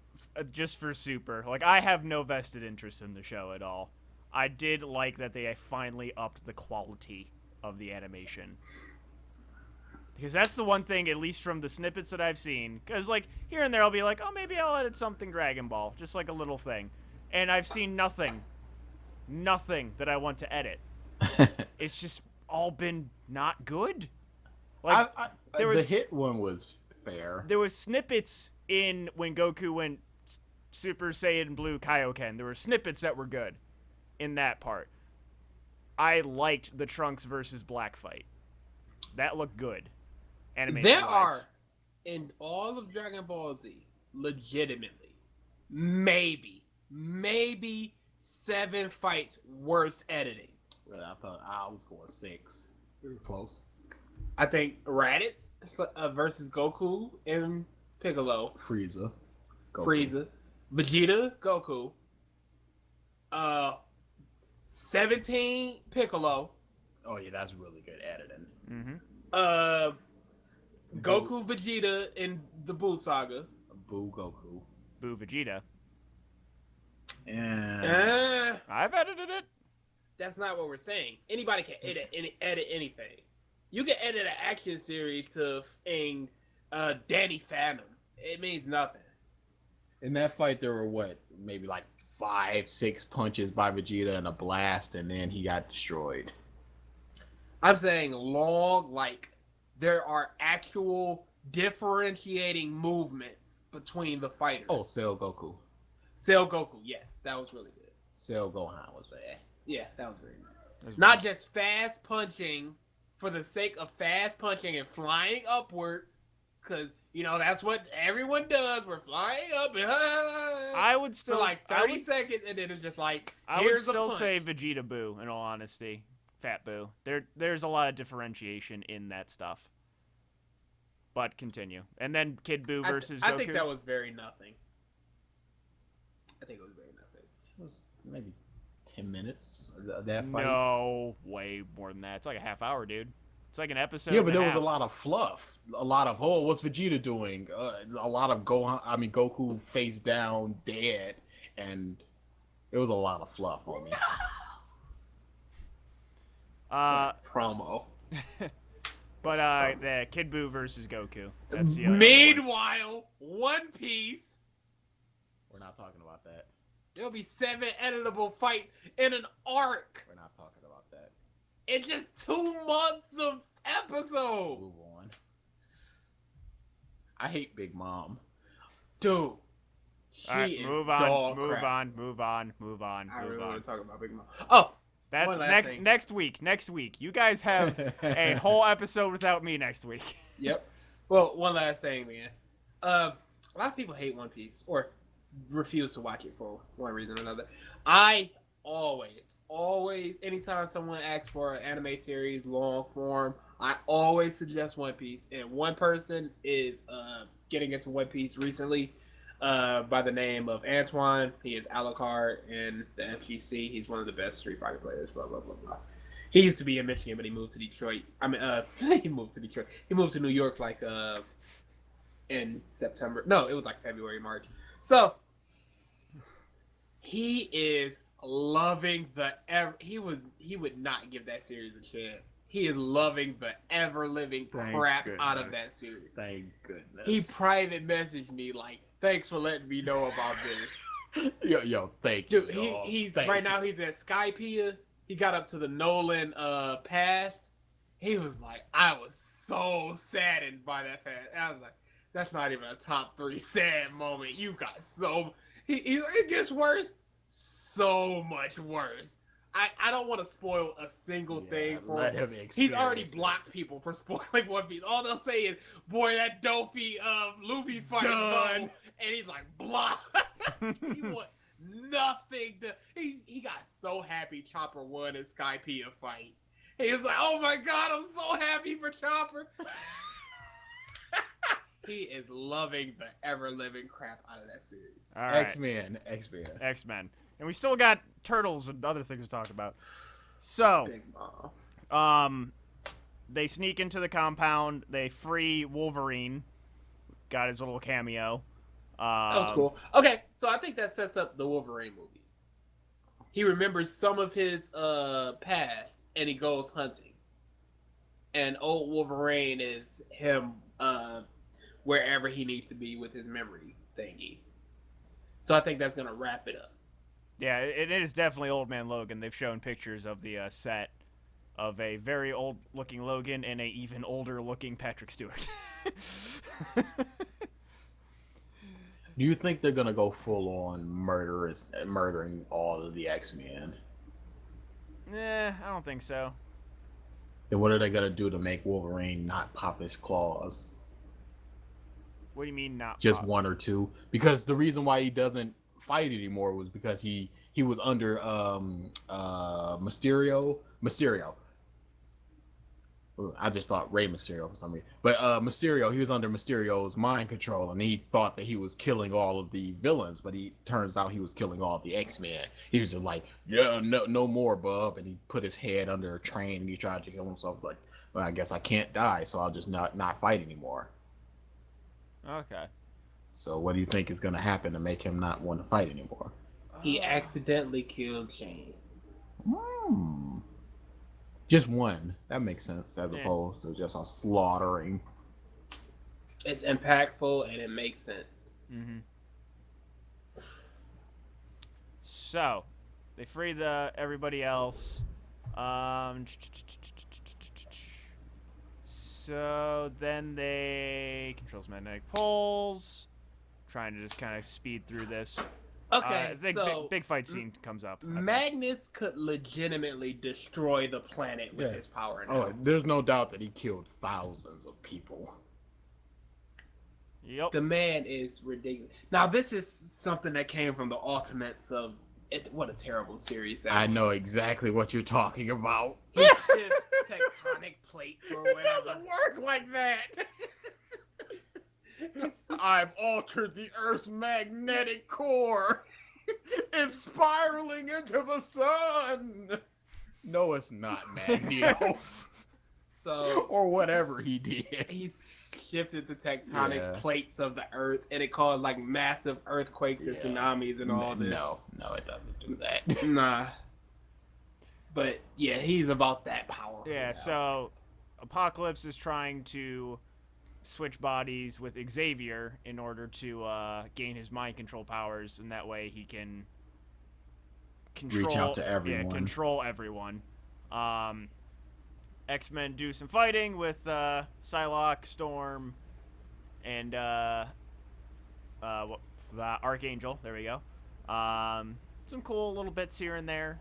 just for Super. Like I have no vested interest in the show at all. I did like that they finally upped the quality of the animation. Because that's the one thing, at least from the snippets that I've seen. Because, like, here and there I'll be like, oh, maybe I'll edit something Dragon Ball. Just like a little thing. And I've seen nothing. Nothing that I want to edit. It's just all been not good. Like, there was, the hit one was fair. There was snippets in when Goku went Super Saiyan Blue Kaioken. There were snippets that were good in that part. I liked the Trunks versus Black fight. That looked good. There are, in all of Dragon Ball Z, legitimately, maybe 7 fights worth editing. Really, I thought I was going 6. We were close. I think Raditz versus Goku and Piccolo. Frieza. Goku. Frieza. Vegeta, Goku. 17 Piccolo. Oh yeah, that's really good editing. Mm-hmm. Goku, Vegeta in the Buu Saga. Buu Goku. Boo Vegeta. Yeah. I've edited it. That's not what we're saying. Anybody can edit anything. You can edit an action series to Danny Phantom. It means nothing. In that fight, there were maybe like 5-6 punches by Vegeta and a blast, and then he got destroyed. I'm saying long, like there are actual differentiating movements between the fighters. Oh, Cell Goku. Cell Goku, yes, that was really good. Cell Gohan was bad. Yeah, that was very good. Not just fast punching for the sake of fast punching and flying upwards, because that's what everyone does. We're flying up and I would still for like 30 seconds, and then it's just like I would still say Vegeta Boo. In all honesty, Fat Boo. There's a lot of differentiation in that stuff. But continue, and then Kid Boo versus Goku. I think that was very nothing. I think it was very nothing. It was maybe 10 minutes of that fight. No, way more than that. It's like a half hour, dude. It's like an episode. Yeah, but there was a lot of fluff. A lot of, what's Vegeta doing? A lot of Goku face down, dead, and it was a lot of fluff on me. Promo. But the Kid Buu versus Goku. That's the Meanwhile, One Piece. We're not talking about that. There'll be 7 editable fights in an arc. We're not talking about that. It's just 2 months of episode. Move on. I hate Big Mom. Dude. She is move dog on, crap. move on. I really want to talk about Big Mom. Oh, that next week. You guys have a whole episode without me next week. Yep. Well, one last thing, man. A lot of people hate One Piece or refuse to watch it for one reason or another. I always, anytime someone asks for an anime series, long form, I always suggest One Piece. And one person is getting into One Piece recently by the name of Antoine. He is Alucard in the FGC. He's one of the best Street Fighter players, blah, blah, blah, blah. He used to be in Michigan, but he moved to Detroit. He moved to Detroit. He moved to New York like in September. No, it was like February, March. So he is loving he would not give that series a chance. He is loving the ever living crap out of that series. Thank goodness. He private messaged me like, "Thanks for letting me know about this." Yo, thank you. Dude, he's right now he's at Skypiea. He got up to the Nolan past. He was like, I was so saddened by that fact. I was like, that's not even a top 3 sad moment. You got so it gets worse, so much worse. I don't want to spoil a single thing for let him. him He's already experience it. blocked people for spoiling One Piece. All they'll say is, "Boy, that dopey Luffy fight Done. and he's like, "Blah." He want nothing to. He got so happy Chopper won his Skypiea fight. He was like, "Oh my god, I'm so happy for Chopper." He is loving the ever living crap out of that series. All right. X-Men. X-Men. And we still got Turtles and other things to talk about. So, Big Mom. they sneak into the compound. They free Wolverine. Got his little cameo. That was cool. Okay, so I think that sets up the Wolverine movie. He remembers some of his past, and he goes hunting. And old Wolverine is him wherever he needs to be with his memory thingy. So I think that's gonna wrap it up. Yeah, it is definitely Old Man Logan. They've shown pictures of the set of a very old-looking Logan and a even older-looking Patrick Stewart. Do you think they're gonna go full on murdering all of the X-Men? Nah, I don't think so. Then what are they gonna do to make Wolverine not pop his claws? What do you mean not Just pop? one or two? Because the reason why he doesn't fight anymore was because he was under Mysterio. I just thought Rey Mysterio for some reason. But Mysterio, he was under Mysterio's mind control, and he thought that he was killing all of the villains, but he turns out he was killing all the X-Men. He was just like, yeah, no more, bub. And he put his head under a train and he tried to kill himself. Like, well, I guess I can't die, so I'll just not fight anymore. Okay. So what do you think is going to happen to make him not want to fight anymore? He accidentally killed Shane. Just one. That makes sense as Yeah. opposed to just a slaughtering. It's impactful and it makes sense. Mm-hmm. So, they free everybody else. So then they controls magnetic poles, trying to just kind of speed through this. Okay, so big fight scene comes up. I think. Magnus could legitimately destroy the planet with Yeah. his power. Now. Oh, there's no doubt that he killed thousands of people. Yep. The man is ridiculous. Now, this is something that came from the Ultimates of it. What a terrible series that I was. know exactly what you're talking about. He shifts tectonic plates or It whatever. doesn't work like that. I've altered the Earth's magnetic core. It's spiraling into the sun. No, it's not, Magneto. So Or whatever he did. he shifted the tectonic Yeah. plates of the Earth, and it caused like massive earthquakes and Yeah. tsunamis and all this. No, it doesn't do that. Nah. But yeah, he's about that powerful. Yeah. now. So, Apocalypse is trying to switch bodies with Xavier in order to gain his mind control powers, and that way he can Reach out to Yeah, everyone. control everyone. X-Men do some fighting with Psylocke, Storm, and Archangel. There we go. Some cool little bits here and there.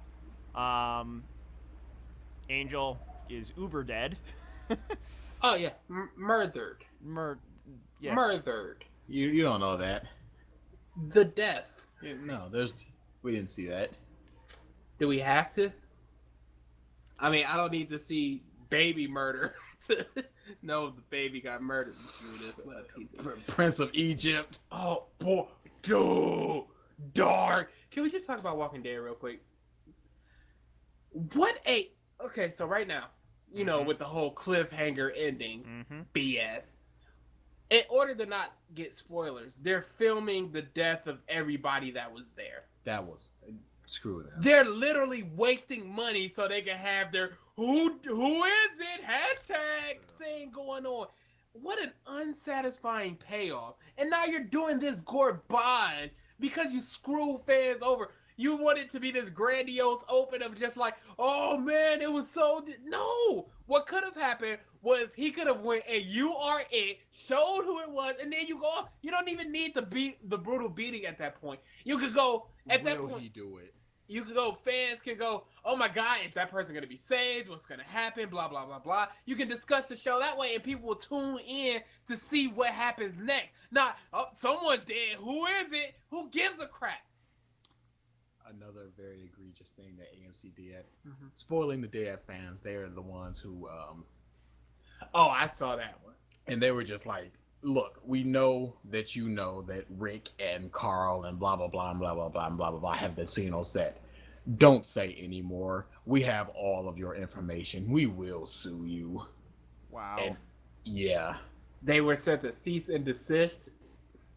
Angel is uber dead. Oh yeah, murdered. Yes. Murdered. You don't know that. The death. No, we didn't see that. Do we have to? I mean, I don't need to see baby murder to know the baby got murdered. What a piece of- Prince of Egypt. Oh boy, dude, dark. Can we just talk about Walking Dead real quick? Okay, so right now, you know, with the whole cliffhanger ending Mm-hmm. BS, in order to not get spoilers, they're filming the death of everybody that was there. That was screw that. They're literally wasting money so they can have their who is it hashtag thing going on. What an unsatisfying payoff. And now you're doing this garbage because you screw fans over. You want it to be this grandiose open of just like, oh man, it was so. No, what could have happened was he could have went and you are it, showed who it was, and then you go off. You don't even need the brutal beating at that point. You could go at that Will point. he do it? You could go. Fans can go. Oh my God, is that person gonna be saved? What's gonna happen? Blah blah blah blah. You can discuss the show that way, and people will tune in to see what happens next. Not, oh, someone's dead. Who is it? Who gives a crap? Another very egregious thing that AMC did. Mhm. Spoiling the dead fans. They're the ones who Oh, I saw that one. and they were just like, look, we know that you know that Rick and Carl and blah blah blah and blah blah blah and blah blah blah have been seen on set. Don't say anymore. We have all of your information. We will sue you. Wow. And yeah. They were sent to cease and desist,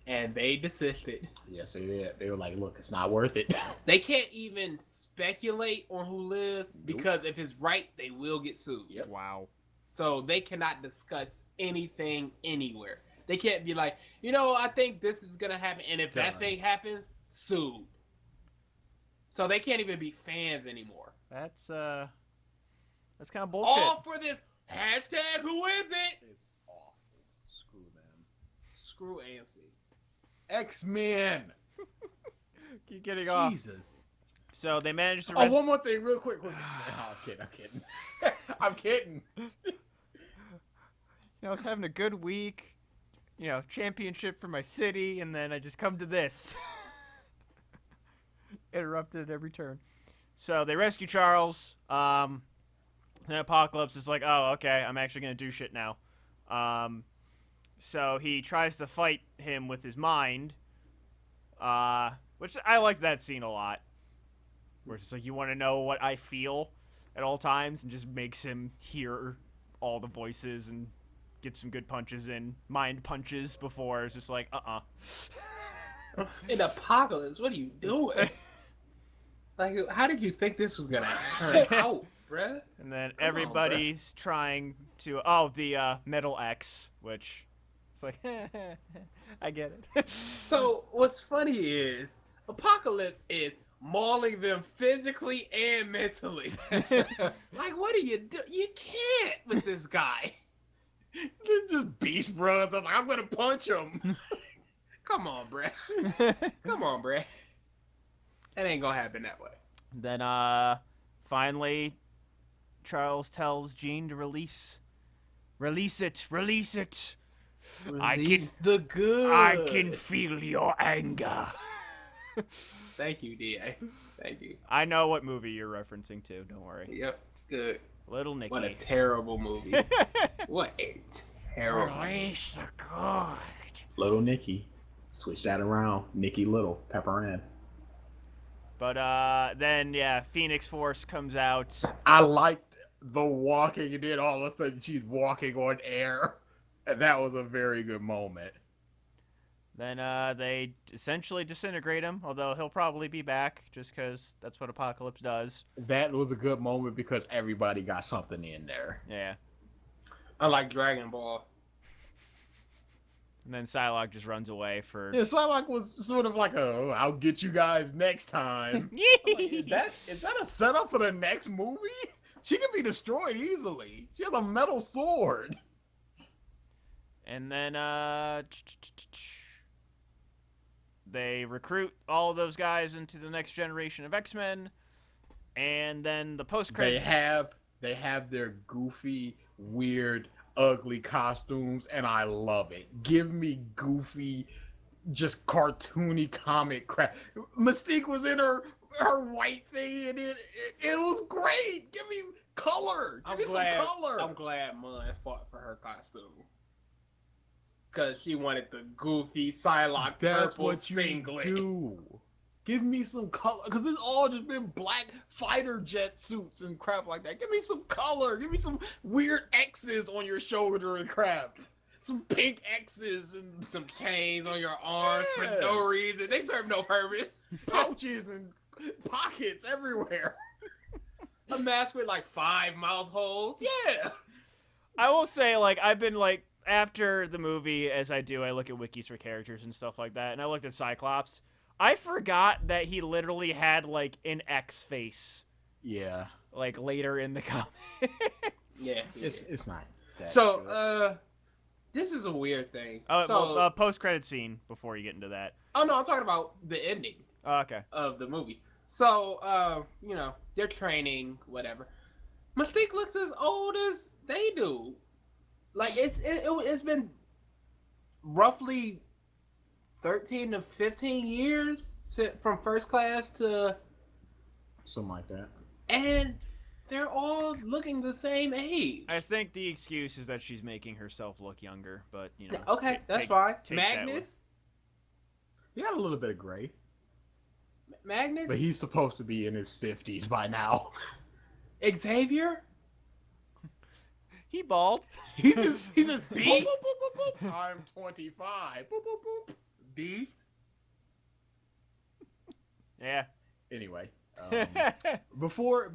and they desisted. Yes, they did. They were like, look, it's not worth it. They can't even speculate on who lives because if it's right, they will get sued. Yep. Wow. So they cannot discuss anything anywhere. They can't be like, you know, I think this is gonna happen, and if that Done. thing happens, sued. So they can't even be fans anymore. That's kind of bullshit. All for this hashtag. Who is it? It's awful. Screw them. Screw AMC. X-Men. Keep getting off. Jesus. So they managed to Oh, one more thing, real quick. No, I'm kidding. I'm kidding. I'm kidding. I was having a good week, championship for my city, and then I just come to this. Interrupted at every turn. So they rescue Charles. Then Apocalypse is like, oh, okay, I'm actually going to do shit now. So he tries to fight him with his mind, which I like that scene a lot. Where it's just like, you want to know what I feel at all times, and just makes him hear all the voices and get some good punches in. Mind punches before. It's just like, In Apocalypse, what are you doing? Like, how did you think this was gonna turn out, bruh? And then Come on, everybody's trying to... the Metal X, which... It's like, I get it. So what's funny is Apocalypse is mauling them physically and mentally. Like, what do? You can't with this guy. They're just Beast Bros. I'm like, I'm gonna punch him. Come on, bruh. Come on, bruh. That ain't gonna happen that way. Then, finally, Charles tells Jean to release it. Release the good. I can feel your anger. Thank you, DA. Thank you. I know what movie you're referencing to. Don't worry. Yep. Good. Little Nicky. What a terrible movie. What a terrible. Release the good. Little Nicky. Switch that around. Nicky Little. Pepper Ann. But then Phoenix Force comes out. I liked the walking, and then all of a sudden she's walking on air. And that was a very good moment. Then they essentially disintegrate him, although he'll probably be back just because that's what Apocalypse does. That was a good moment because everybody got something in there. Yeah. Unlike Dragon Ball. And then Psylocke just runs away for... Yeah, Psylocke was sort of like I'll get you guys next time. I'm like, is that a setup for the next movie? She can be destroyed easily. She has a metal sword. And then they recruit all of those guys into the next generation of X-Men. And then the post-credits... They have their goofy, weird, ugly costumes, and I love it. Give me goofy, just cartoony comic crap. Mystique was in her white thing, and it was great. Give me color. Give me some color. I'm glad Mun fought for her costume. Because she wanted the goofy Psylocke That's purple what you singlet. do. Give me some color, because it's all just been black fighter jet suits and crap like that. Give me some color. Give me some weird X's on your shoulder and crap. Some pink X's and Some chains on your arms Yeah. for no reason. They serve no purpose. pouches and pockets everywhere. A mask with like 5 mouth holes. Yeah. I will say, I've been, after the movie, as I do, I look at wikis for characters and stuff like that, and I looked at Cyclops. I forgot that he literally had like an X face Yeah, like later in the comic. Yeah. it's not. That So, good. this is a weird thing. Oh, So, well, post-credit scene before you get into that. oh no, I'm talking about the ending Oh, okay. of the movie. So, they're training, whatever. Mystique looks as old as they do. Like it's been roughly 13 to 15 years from First Class to, Something like that. and they're all looking the same age. I think the excuse is that she's making herself look younger, but you know. Okay, that's fine. take that Magnus, He got a little bit of gray, Magnus, but he's supposed to be in his 50s by now. Xavier, He bald. He's just Beast. boop, boop, boop, boop. I'm 25. Boop, boop, boop. Beast. Yeah. Anyway, before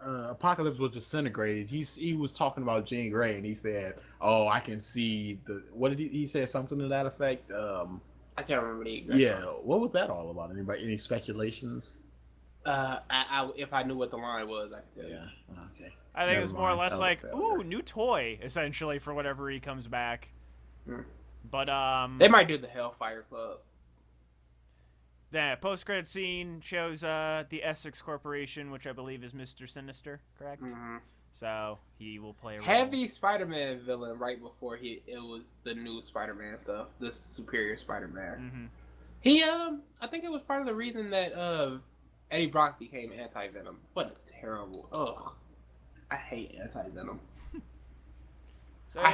Apocalypse was disintegrated, he was talking about Jean Grey, and he said, "Oh, I can see the." What did he say? Something to that effect. I can't remember the exact. Yeah. What was that all about? Anybody? Any speculations? If I knew what the line was, I could tell you. Yeah. Okay. I think Never it was more or mind. less That was like, a failure. ooh, new toy, essentially, for whatever he comes back. Hmm. But They might do the Hellfire Club. the post-credit scene shows the Essex Corporation, which I believe is Mr. Sinister, correct? Mm-hmm. So he will play a role. Heavy Spider-Man villain right before it was the new Spider-Man stuff, the Superior Spider-Man. Mm-hmm. He I think it was part of the reason that Eddie Brock became Anti-Venom. What a terrible. Ugh. I hate Anti-Venom. So, I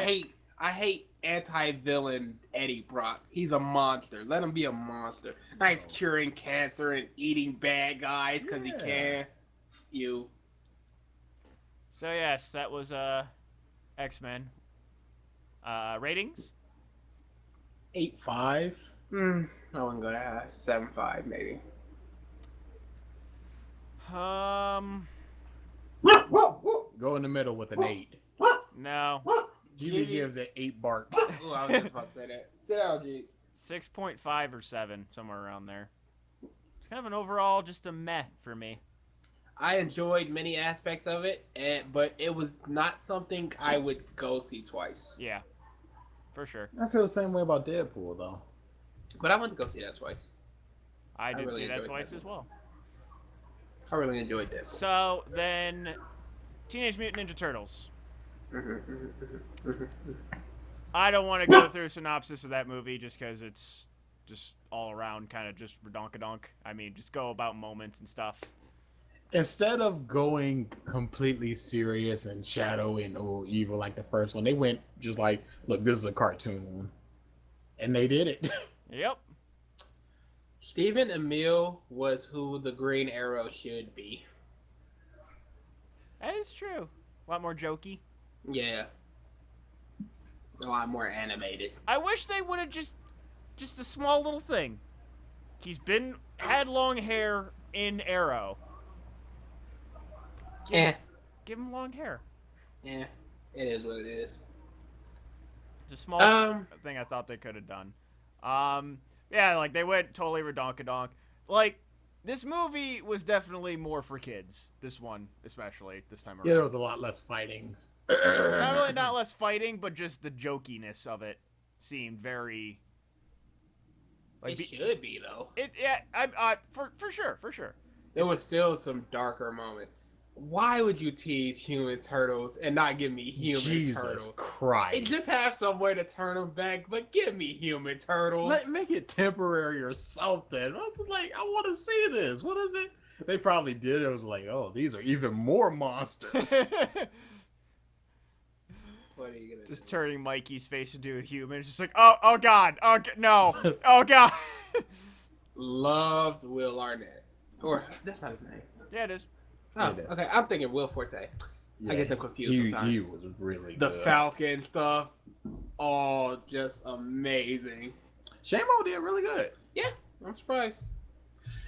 hate anti-villain Eddie Brock. He's a monster. Let him be a monster. Nice curing cancer and eating bad guys because he Yeah. can. You. So yes, that was X-Men. Ratings? 8.5. I wouldn't go to 7.5 maybe. Go in the middle with an 8. No. GB gives it 8 barks. Ooh, I was just about to say that. Sit down, G. 6.5 or 7, somewhere around there. It's kind of an overall just a meh for me. I enjoyed many aspects of it, but it was not something I would go see twice. Yeah, for sure. I feel the same way about Deadpool, though. But I went to go see that twice. I did really see that enjoyed twice that as well. I really enjoyed that. So then, Teenage Mutant Ninja Turtles. I don't want to go through a synopsis of that movie just because it's just all around kind of just redonkadonk. I mean, just go about moments and stuff. Instead of going completely serious and shadowy and evil like the first one, they went just like, look, this is a cartoon. And they did it. Yep. Stephen Amell was who the Green Arrow should be. That is true. A lot more jokey. Yeah. A lot more animated. I wish they would have just a small little thing. He's had long hair in Arrow. Yeah. Give him long hair. Yeah. It is what it is. Just a small thing I thought they could have done. Yeah, like they went totally redonkadonk. Like this movie was definitely more for kids. This one, especially this time around. Yeah, there was a lot less fighting. Not less fighting, but just the jokiness of it seemed very. Like it should be though. For sure. There was still some darker moments. Why would you tease human turtles and not give me human Jesus turtles? Christ. It just have some way to turn them back, but give me human turtles. Make it temporary or something. I was like, I want to see this. What is it? They probably did. It was like, oh, these are even more monsters. What are you gonna Just do? turning Mikey's face into a human. It's just like, oh god, no, oh god. Loved Will Arnett. Or that's not his name. Yeah, it is. Oh, okay. I'm thinking Will Forte. I get them confused sometimes. He was really The good. Falcon stuff, all just amazing. Shamo did really good. Yeah, I'm surprised.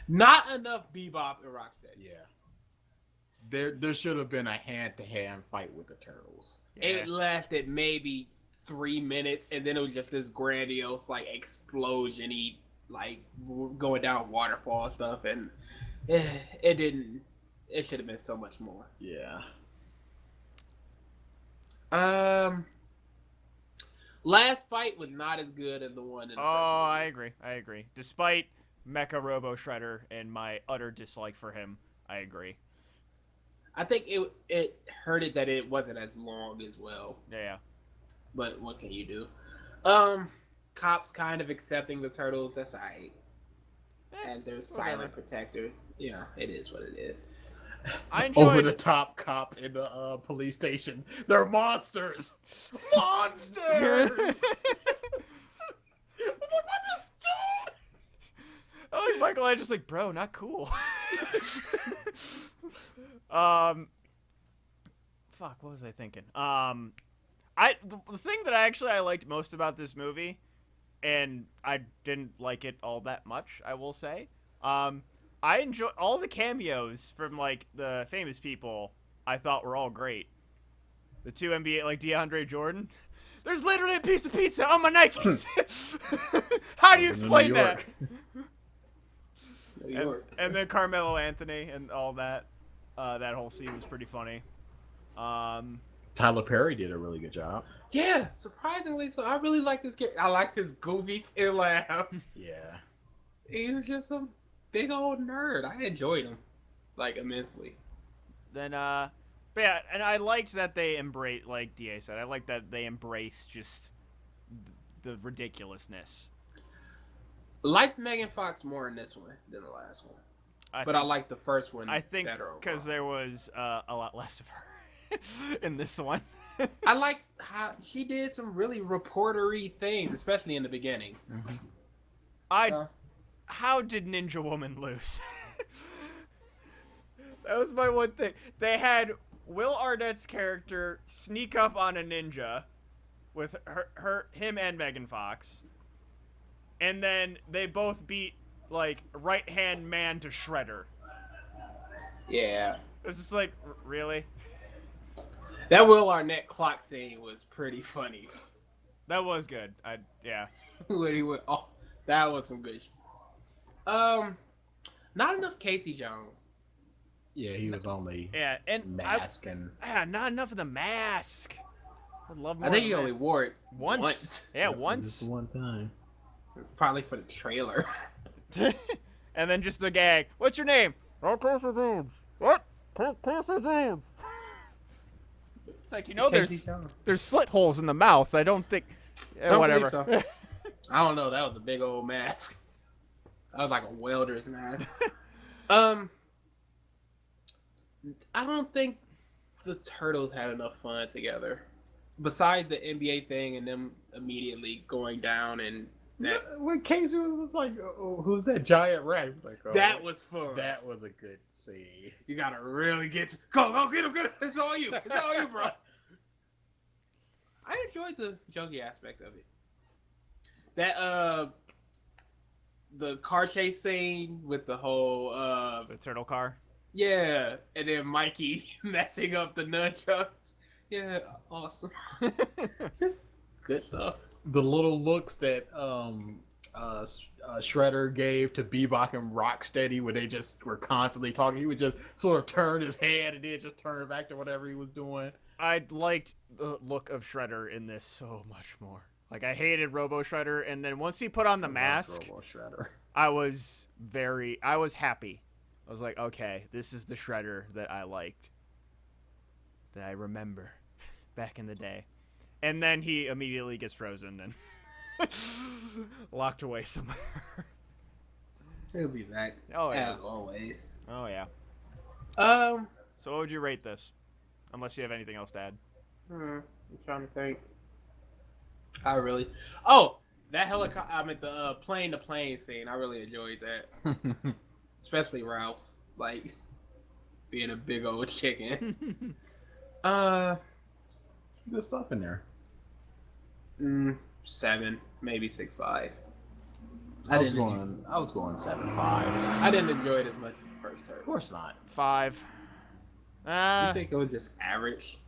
Not enough Bebop and Rocksteady. Yeah. There should have been a hand-to-hand fight with the turtles. It lasted maybe 3 minutes, and then it was just this grandiose, like, explosion-y like going down waterfall stuff, and it didn't. It should have been so much more. Yeah. Last fight was not as good as the one in the Oh, I agree. I agree. Despite Mecha Robo Shredder and my utter dislike for him, I agree. I think it hurt it that it wasn't as long as well. Yeah. But what can you do? Cops kind of accepting the turtles. That's alright. And there's silent protector. Yeah, it is what it is. I enjoyed Over the top cop in the police station. They're monsters. Monsters. I like Michael. I just like, bro, not cool. Fuck. What was I thinking? The thing that I liked most about this movie, and I didn't like it all that much, I will say. I enjoy all the cameos from like the famous people. I thought were all great. The two NBA, like DeAndre Jordan. There's literally a piece of pizza on my Nikes. How do you explain that? And then Carmelo Anthony and all that. That whole scene was pretty funny. Tyler Perry did a really good job. Yeah, surprisingly so. I really like this character. I liked his goofy laugh. Yeah. He was just a big old nerd. I enjoyed him, like, immensely. Then, but yeah, and I liked that they embrace, like DA said, I like that they embrace just the ridiculousness. Liked Megan Fox more in this one than the last one. I like the first one I think better because there was a lot less of her in this one. I like how she did some really reportery things, especially in the beginning. Mm-hmm. How did Ninja Woman lose? That was my one thing. They had Will Arnett's character sneak up on a ninja with him and Megan Fox, and then they both beat like right hand man to Shredder. Yeah, It was just like, really? that Will Arnett clock scene was pretty funny. That was good. Yeah. When he went, oh, that was some good. Not enough Casey Jones. Yeah, he was only and mask and not enough of the mask. I'd love more. I think of he that. only wore it once. Yeah, once. Just one time. Probably for the trailer. And then just the gag. What's your name? Casey Jones. What? Casey Jones. It's like, there's slit holes in the mouth. I don't think. Don't Whatever. believe so. I don't know. That was a big old mask. That was like a welder's mask. I don't think the Turtles had enough fun together. Besides the NBA thing and them immediately going down and that. When Casey was like, oh, who's that giant rat? Like, oh, That was fun. That was a good scene. You gotta really go get him, get him. It's all you. It's all you, bro. I enjoyed the jokey aspect of it. That the car chase scene with the whole The turtle car. yeah, and then Mikey messing up the nunchucks. Yeah, awesome. Just good stuff. The little looks that Shredder gave to Bebop and Rocksteady, where they just were constantly talking. He would just sort of turn his head and then just turn it back to whatever he was doing. I liked the look of Shredder in this so much more. Like, I hated Robo Shredder, and then once he put on the mask, Shredder. I was happy. I was like, okay, this is the Shredder that I liked, that I remember back in the day. And then he immediately gets frozen and locked away somewhere. He'll be back. Oh yeah, as always. oh yeah. Um, So what would you rate this? Unless you have anything else to add. I'm trying to think. Oh, that helicopter. I mean, the plane to plane scene. I really enjoyed that, especially Ralph, like being a big old chicken. Good stuff in there. 7, maybe 6.5. I was going 7.5. I didn't enjoy it as much as the first Turtle. Of course not. 5. You think it was just average?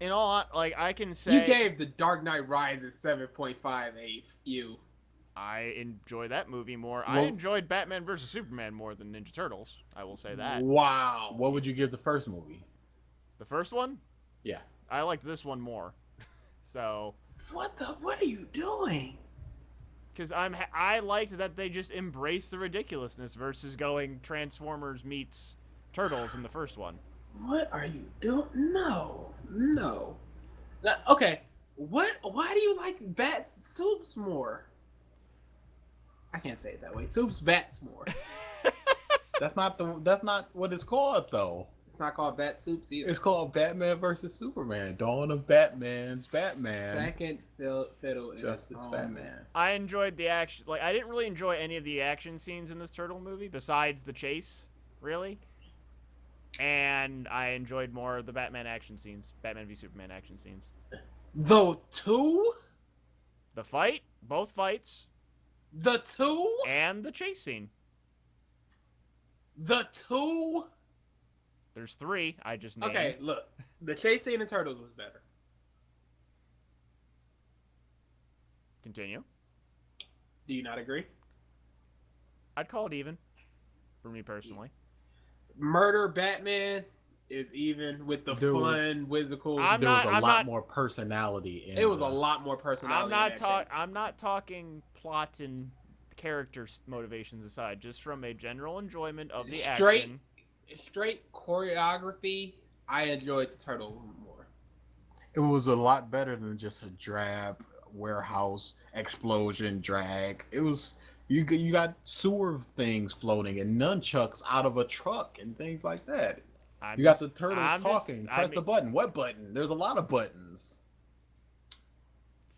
In all, like, I can say You gave The Dark Knight Rises 7.58. I enjoy that movie more. I Well- enjoyed Batman vs Superman more than Ninja Turtles. I will say that. Wow. What would you give the first movie? The first one, Yeah. I liked this one more. So, What are you doing? because I liked that they just embraced the ridiculousness versus going Transformers meets Turtles in the first one. What are you doing? No. Okay. Why do you like Bat Soups more? I can't say it that way. Soups Bats more. That's not what it's called though. It's not called Bat Soups either. It's called Batman versus Superman. Dawn of Batman's Batman. Second fiddle in Justice its own. Batman. I enjoyed the action. Like, I didn't really enjoy any of the action scenes in this Turtle movie besides the chase, really. And I enjoyed more of the Batman action scenes, Batman v Superman action scenes. The two? The fight, both fights, The two? and the chase scene. The two? There's 3 I just named. Okay, look. The chase scene in Turtles was better. Continue. Do you not agree? I'd call it even, for me personally. Murder Batman is even with the There was- fun, whimsical. I'm There not- was a I'm lot not- more personality in It was a the- lot more personality. I'm not talking plot and character motivations aside, just from a general enjoyment of the Straight- action. Straight choreography. I enjoyed the Turtle more. It was a lot better than just a drab warehouse explosion drag. It was you got sewer things floating and nunchucks out of a truck and things like that. You got the turtles talking. Press the button. What button? There's a lot of buttons.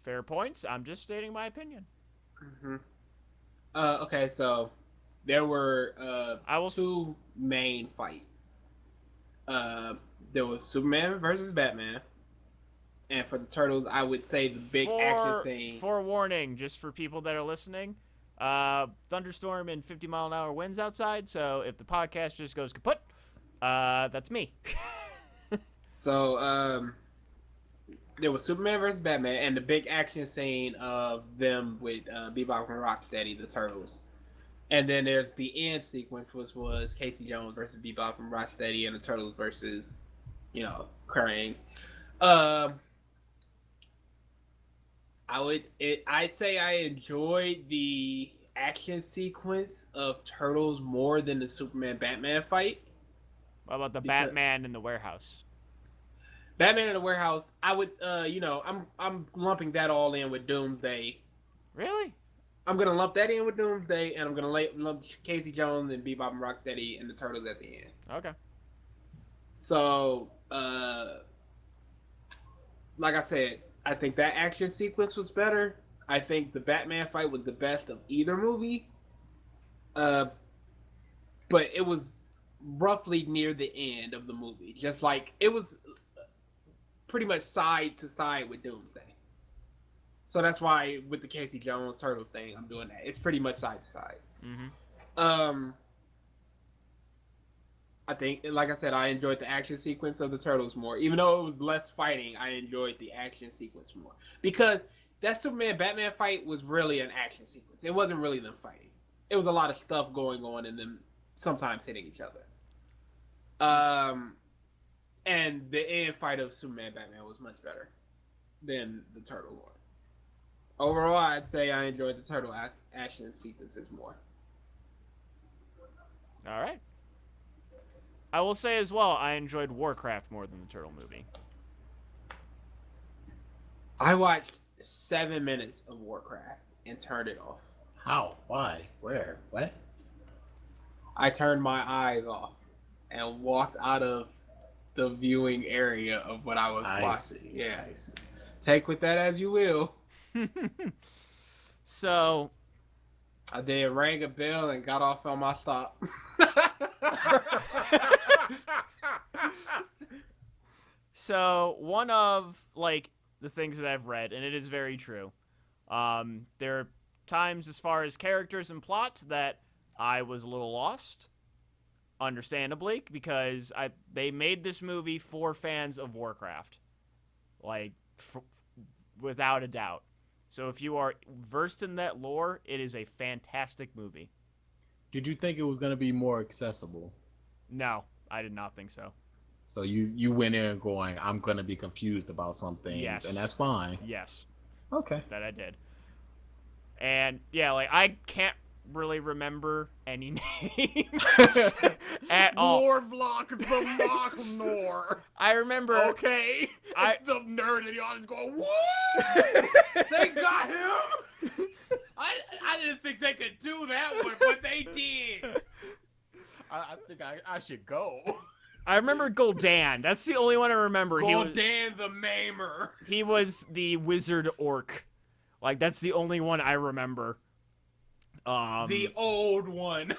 Fair points. I'm just stating my opinion. Mm-hmm. Okay, so there were two main fights. There was Superman versus Batman, and for the Turtles, I would say the big action scene. Forewarning, just for people that are listening, thunderstorm and 50-mile-an-hour winds outside. So if the podcast just goes kaput, that's me. So there was Superman versus Batman, and the big action scene of them with Bebop and Rocksteady, the Turtles. And then there's the end sequence, which was Casey Jones versus Bebop and Rocksteady, and the Turtles versus, Krang. I'd say I enjoyed the action sequence of Turtles more than the Superman Batman fight. What about the Because- Batman in the warehouse? Batman in the warehouse, I would, I'm lumping that all in with Doomsday. Really? I'm gonna lump that in with Doomsday, and I'm gonna lump Casey Jones and Bebop and Rocksteady and the Turtles at the end. Okay. So, like I said, I think that action sequence was better. I think the Batman fight was the best of either movie. But it was roughly near the end of the movie. Just like, it was pretty much side to side with Doomsday. So that's why with the Casey Jones Turtle thing, I'm doing that. It's pretty much side to side. Mm-hmm. I think, like I said, I enjoyed the action sequence of the Turtles more. Even though it was less fighting, I enjoyed the action sequence more. Because that Superman-Batman fight was really an action sequence. It wasn't really them fighting. It was a lot of stuff going on and them sometimes hitting each other. And the end fight of Superman-Batman was much better than the Turtle one. Overall, I'd say I enjoyed the Turtle action sequences more. All right. I will say as well, I enjoyed Warcraft more than the Turtle movie. I watched 7 minutes of Warcraft and turned it off. How? Why? Where? What? I turned my eyes off and walked out of the viewing area of what I was watching. See. Yeah. I see. Take with that as you will. So, I then rang a bell and got off on my stop. so one of the things that I've read, and it is very true. There are times as far as characters and plot that I was a little lost, understandably, because they made this movie for fans of Warcraft, without a doubt. So if you are versed in that lore, it is a fantastic movie. Did you think it was gonna be more accessible? No, I did not think so. So you went in going, I'm gonna be confused about some things, Yes. and that's fine. Yes, Okay. that I did. And yeah, like I can't really remember any names at all. Lore block the mock lore. I remember. Okay. I- The nerd in the audience going, what? They got him. I didn't think they could do that one, but they did. I think I should go. I remember Gul'dan. That's the only one I remember. Gul'dan the Maimer. He was the wizard orc. Like that's the only one I remember. The old one.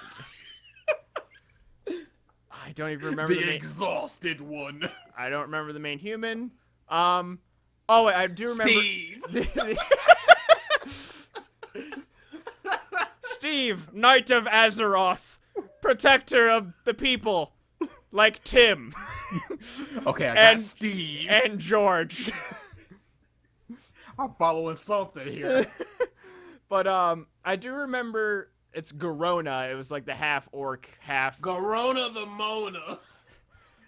I don't even remember the main, exhausted one. I don't remember the main human. Oh, wait, I do remember Steve. Steve, Knight of Azeroth, protector of the people, like Tim Okay, I And- got Steve. and George. I'm following something here. But I do remember it's Garona. It was like the half orc, half. Garona the Mona.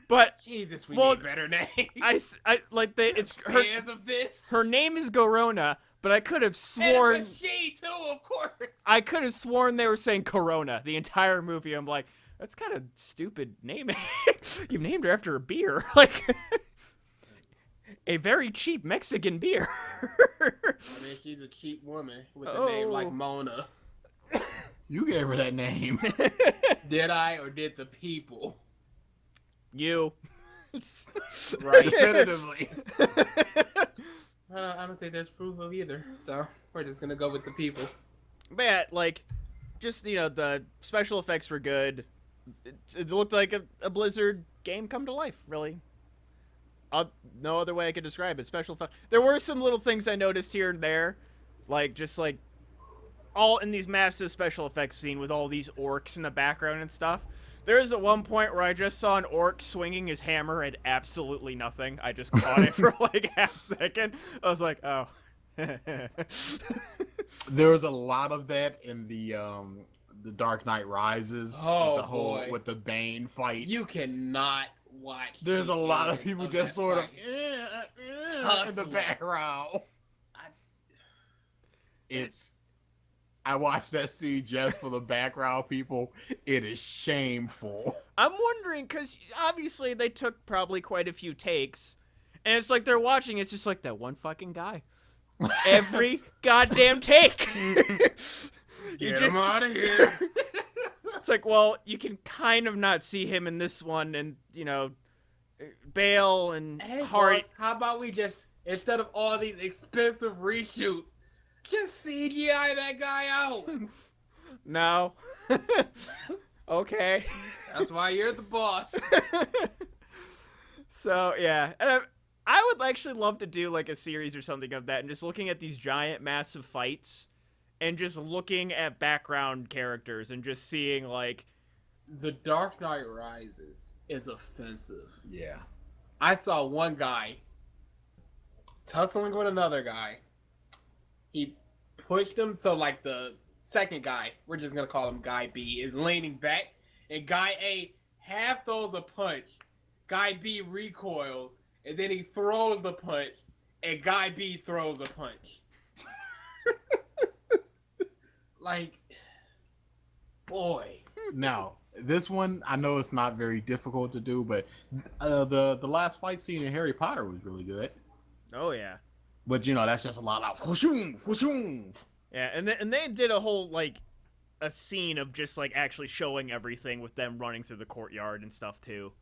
But Jesus, we Well, need better names. I like it's her. Fans of this. Her name is Garona, but I could have And sworn it's a she too, of course. I could have sworn they were saying Corona the entire movie. I'm like, that's kind of stupid naming. You named her after a beer, like a very cheap Mexican beer. I mean, she's a cheap woman with a name like Oh. Mona. You gave her that name. Did I or did the people? You. Right. Definitively. I don't think there's proof of either. So we're just gonna go with the people. But yeah, like, just the special effects were good. It looked like a Blizzard game come to life, really. No other way I could describe it. Special effects. There were some little things I noticed here and there, like just like all in these massive special effects scene with all these orcs in the background and stuff. There is at one point where I just saw an orc swinging his hammer at absolutely nothing. I just caught it for like half a second. I was like, oh. There was a lot of that in the Dark Knight Rises. Oh, with the boy. with the Bane fight. You cannot watch. There's the a lot of end people that just sort of fight. in the Tussling. background. I- It's. I watched that scene just for the background people. It is shameful. I'm wondering, because obviously they took probably quite a few takes, and it's like they're watching, it's just like that one fucking guy. Every goddamn take. Get him out of here. It's like, well, you can kind of not see him in this one, and, Bale and Hey, Hart. boss, how about we just, instead of all these expensive reshoots, just CGI that guy out. No. Okay. That's why you're the boss. So, yeah. And I would actually love to do, like, a series or something of that, and just looking at these giant, massive fights, and just looking at background characters, and just seeing, like... The Dark Knight Rises is offensive. Yeah. I saw one guy tussling with another guy. He pushed him, so like the second guy, we're just gonna call him Guy B, is leaning back, and Guy A half throws a punch. Guy B recoils, and then he throws the punch, and Guy B throws a punch. Like, boy. Now, this one, I know it's not very difficult to do, but the last fight scene in Harry Potter was really good. Oh, yeah. But that's just a lot of whooshing, whooshing. Yeah, and they did a whole, like, a scene of just, like, actually showing everything with them running through the courtyard and stuff, too.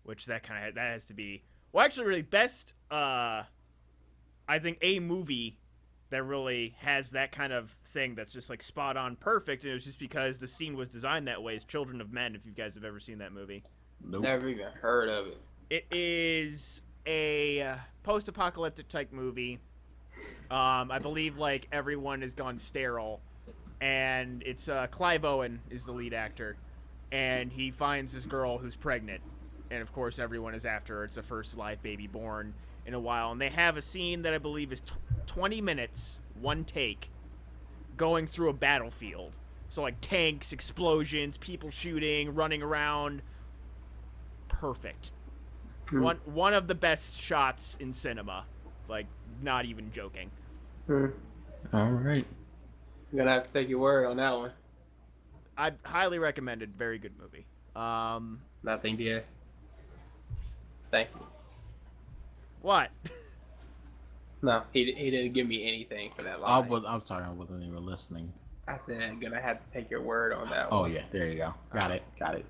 Which that has to be... Well, actually, really, best, I think, a movie that really has that kind of thing that's just, like, spot-on perfect, and it was just because the scene was designed that way, is Children of Men, if you guys have ever seen that movie. Nope. Never even heard of it. It is a post-apocalyptic type movie. I believe like everyone has gone sterile, and it's Clive Owen is the lead actor, and he finds this girl who's pregnant, and of course everyone is after her. It's the first live baby born in a while, and they have a scene that I believe is 20 minutes, one take, going through a battlefield. So like tanks, explosions, people shooting, running around. Perfect. One of the best shots in cinema. Like, not even joking. All right. I'm gonna have to take your word on that one. I highly recommended. Very good movie. Nothing, dear. Thank you. What? No, he didn't give me anything for that line. I'm sorry, I wasn't even listening. I said I'm gonna have to take your word on that Oh one. yeah, there you go. Got it.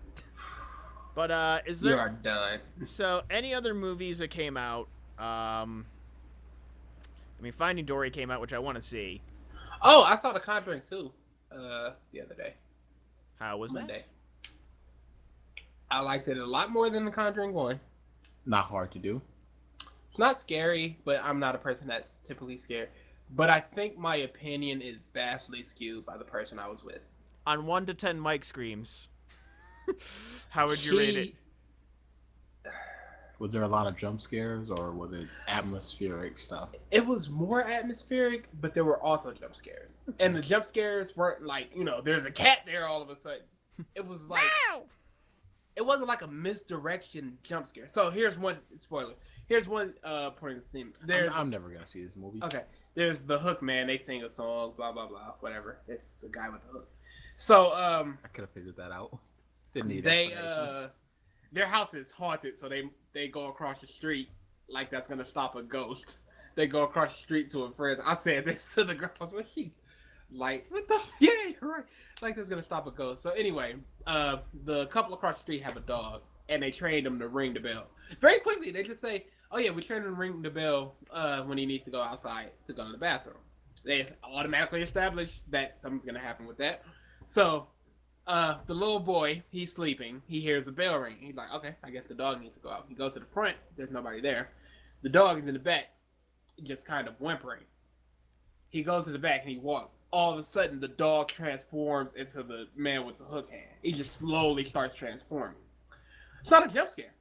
But is You there? are done. So any other movies that came out? Finding Dory came out, which I want to see. Oh, I saw The Conjuring 2 the other day. How was that? Monday. I liked it a lot more than The Conjuring 1. Not hard to do. It's not scary, but I'm not a person that's typically scared. But I think my opinion is vastly skewed by the person I was with. On 1 to 10 Mike screams. How would you rate it? Was there a lot of jump scares, or was it atmospheric stuff? It was more atmospheric, but there were also jump scares. And the jump scares weren't like, there's a cat there all of a sudden. It was like, it wasn't like a misdirection jump scare. So here's one spoiler. Here's one point of the scene. I'm never gonna see this movie. Okay. There's the Hook Man. They sing a song, blah, blah, blah, whatever. It's a guy with a hook. So, I could have figured that out. Didn't need they, explanations. their house is haunted, so they go across the street like that's gonna stop a ghost. They go across the street to a friend. I said this to the girls. What she like? What the? Yeah, you're right. Like that's gonna stop a ghost. So anyway, the couple across the street have a dog, and they trained him to ring the bell. Very quickly, they just say, "Oh yeah, we trained him to ring the bell when he needs to go outside to go to the bathroom." They automatically establish that something's gonna happen with that. So. The little boy, he's sleeping. He hears a bell ring. He's like, okay, I guess the dog needs to go out. He goes to the front. There's nobody there. The dog is in the back, just kind of whimpering. He goes to the back and he walks. All of a sudden, the dog transforms into the man with the hook hand. He just slowly starts transforming. It's not a jump scare.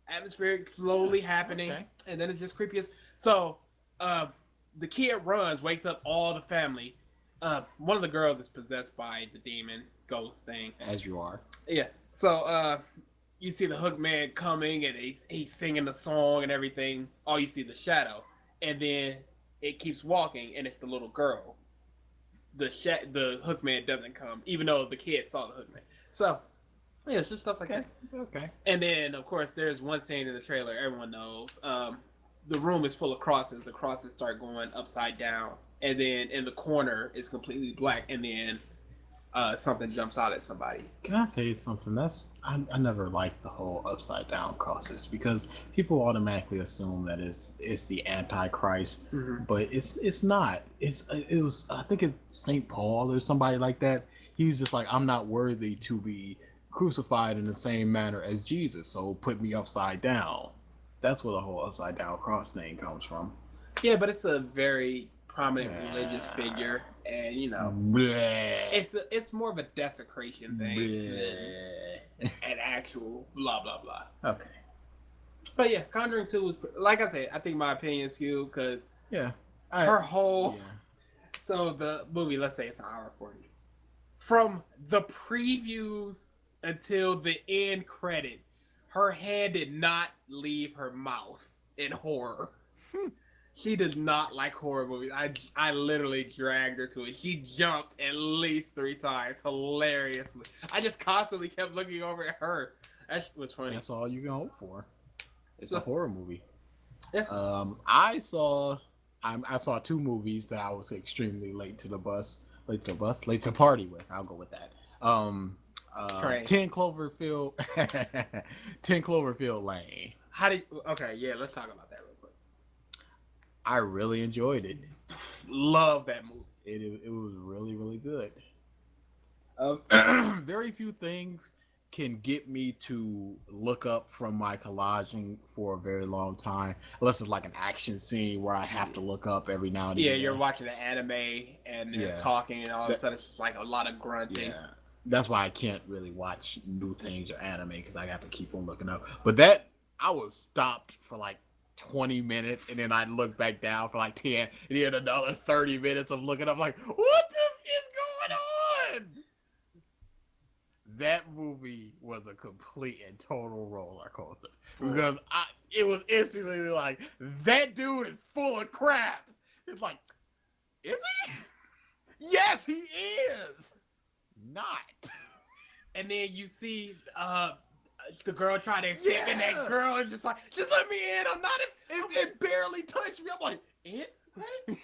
Atmospheric, slowly happening, Okay. And then it's just creepy as... So, the kid runs, wakes up all the family. One of the girls is possessed by the demon ghost thing. As you are. Yeah. So you see the Hook Man coming and he's singing the song and everything. All you see the shadow, and then it keeps walking and it's the little girl. The Hook Man doesn't come, even though the kid saw the Hook Man. So yeah, it's just stuff like that. Okay. And then of course there's one scene in the trailer everyone knows. The room is full of crosses. The crosses start going upside down. And then in the corner it's completely black, and then something jumps out at somebody. Can I say something? I never liked the whole upside down crosses because people automatically assume that it's the Antichrist, but it's not. It was I think it's Saint Paul or somebody like that. He's just like, I'm not worthy to be crucified in the same manner as Jesus, so put me upside down. That's where the whole upside down cross thing comes from. Yeah, but it's a very prominent religious figure, and Bleh. it's more of a desecration thing than an actual blah blah blah. Okay. But yeah, Conjuring 2 was, like I said, I think my opinion is skewed because her whole so the movie, let's say it's an hour 40, from the previews until the end credits, her hand did not leave her mouth in horror. She does not like horror movies. I literally dragged her to it. She jumped at least 3 times, hilariously. I just constantly kept looking over at her. That was funny. That's all you can hope for. It's a horror movie. Yeah. I saw 2 movies that I was extremely late to the party with. I'll go with that. 10 Cloverfield, 10 Cloverfield Lane. Okay, yeah, let's talk about that real quick. I really enjoyed it. Love that movie. It was really, really good. Very few things can get me to look up from my collaging for a very long time, unless it's like an action scene where I have to look up every now and then. Yeah, you're watching the anime and they're talking, and all of a sudden it's just like a lot of grunting. Yeah, that's why I can't really watch new things or anime because I have to keep on looking up. But that I was stopped for like 20 minutes, and then I'd look back down for like 10, and then another 30 minutes of looking up like, what the is going on? That movie was a complete and total roller coaster because it was instantly like, that dude is full of crap. It's like, is he? Yes, he is. Not. And then you see the girl try to escape, and that girl is just like, just let me in. I'm not. It barely touched me. I'm like, it? Right?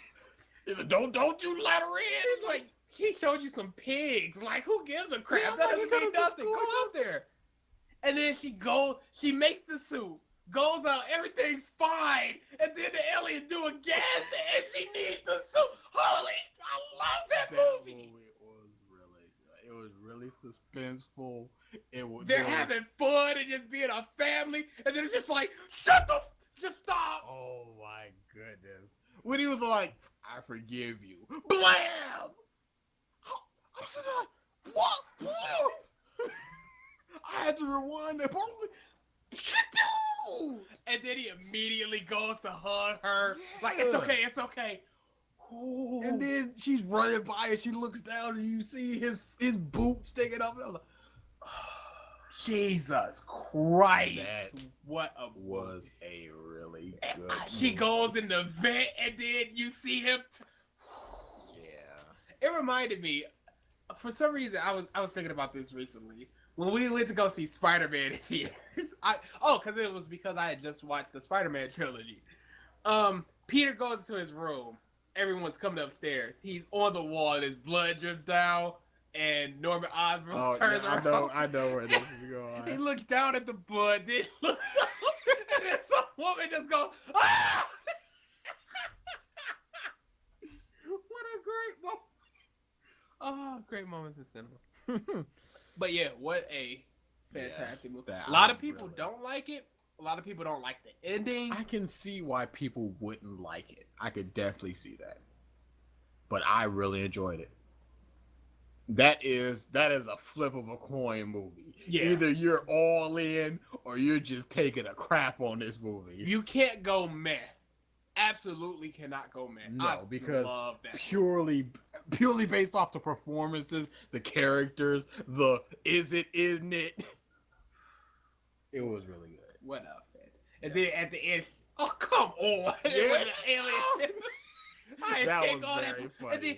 Don't you let her in? It's like she showed you some pigs. Like, who gives a crap? Yeah, That like, doesn't you mean could've nothing. Go out there. And then she makes the suit, goes out, everything's fine, and then the alien do a gas, and she needs the suit. Holy, I love that movie. It was really suspenseful. They're having fun and just being a family, and then it's just like, just stop. Oh my goodness. When he was like, I forgive you. Blam! I said, what? I had to rewind that part. Dude! And then he immediately goes to hug her. Like, it's okay. Ooh. And then she's running by and she looks down and you see his boot sticking up. And I'm like, Jesus Christ. That what a was a really good She movie. goes in the vent and then you see him. Yeah. It reminded me, for some reason, I was thinking about this recently. When we went to go see Spider-Man in theaters. Because I had just watched the Spider-Man trilogy. Peter goes to his room. Everyone's coming upstairs. He's on the wall and his blood drips down. And Norman Osborn turns around. I know where this is going. He looked down at the blood, then looked up, and then some woman just goes, ah! What a great moment. Oh, great moments in cinema. But yeah, what a fantastic movie. A lot of people don't like it. A lot of people don't like the ending. I can see why people wouldn't like it. I could definitely see that. But I really enjoyed it. That is a flip of a coin movie. Yeah. Either you're all in or you're just taking a crap on this movie. You can't go meh. Absolutely cannot go meh. No, because love that purely based off the performances, the characters, the isn't it? It was really good. What up, fans? And then at the end, oh come on! Yeah. I That escaped was all very that. funny. And then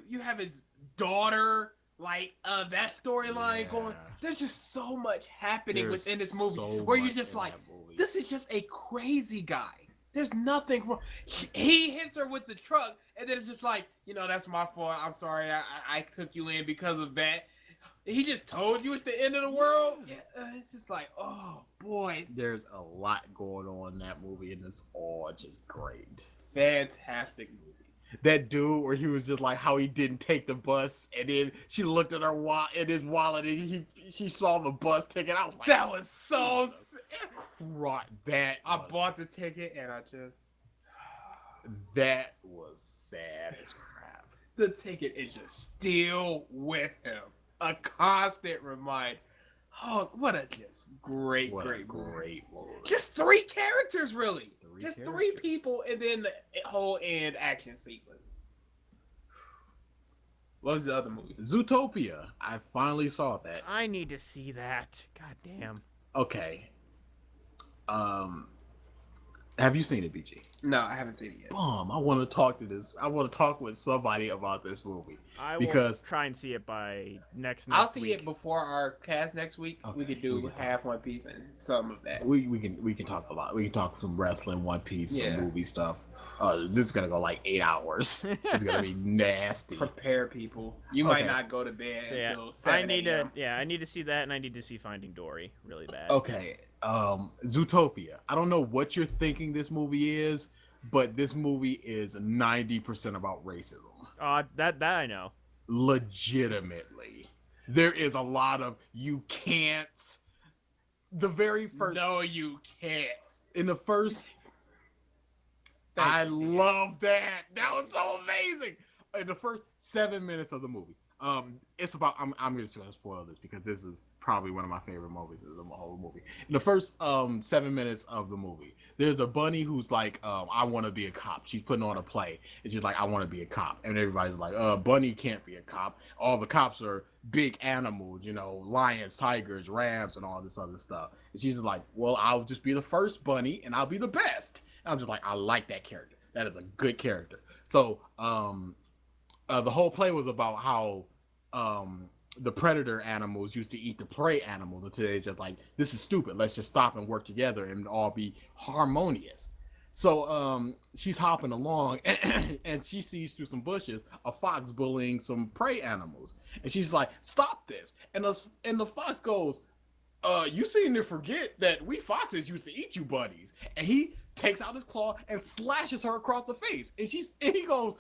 you have his daughter, like that storyline going. There's just so much happening There's within this movie so where you're much just in like, that movie. this is just a crazy guy. There's nothing wrong. He hits her with the truck, and then it's just like, that's my fault. I'm sorry. I took you in because of that. He just told you it's the end of the world. Yeah, it's just like, oh boy, There's a lot going on in that movie, and it's all just great. fantastic movie. That dude where he was just like how he didn't take the bus, and then she looked at her in his wallet, and she saw the bus ticket. I was like, That was so. that I was- bought the ticket and I just. that was sad as crap. The ticket is just still with him. A constant reminder. Oh, what a just great movie. Great movie. Just 3 characters, really. Three Just 3 characters. people, and then the whole end action sequence. What was the other movie? Zootopia. I finally saw that. I need to see that. God damn. Okay. Have you seen it, BG? No, I haven't seen it yet. I want to talk with somebody about this movie. I will Because- try and see it by next I'll see week. it before our cast next week. Okay, We could do we can talk. half One Piece and some of that. We can talk a lot. We can talk some wrestling, One Piece, Yeah. some movie stuff. This is gonna go like 8 hours. It's gonna be nasty. Prepare people. You might Okay. not go to bed So, yeah, until 7 a.m. I need to see that, and I need to see Finding Dory really bad. Okay, Zootopia. I don't know what you're thinking this movie is, but this movie is 90% about racism. That I know. Legitimately, there is a lot of you can't. The very first No, you can't. in the first. Thank I you. love that. That was so amazing. in the first 7 minutes of the movie. It's about. I'm just gonna spoil this because this is probably one of my favorite movies of the whole movie. In the first 7 minutes of the movie, there's a bunny who's like, I want to be a cop. She's putting on a play, and she's like, I want to be a cop, and everybody's like, Bunny can't be a cop. All the cops are big animals, you know, lions, tigers, rams, and all this other stuff. And she's like, well, I'll just be the first bunny, and I'll be the best. And I'm just like, I like that character. That is a good character. So, the whole play was about how the predator animals used to eat the prey animals until they just like, this is stupid. Let's just stop and work together and all be harmonious. So she's hopping along and she sees through some bushes a fox bullying some prey animals. And she's like, stop this. And the fox goes, you seem to forget that we foxes used to eat you buddies. And he takes out his claw and slashes her across the face. And he goes,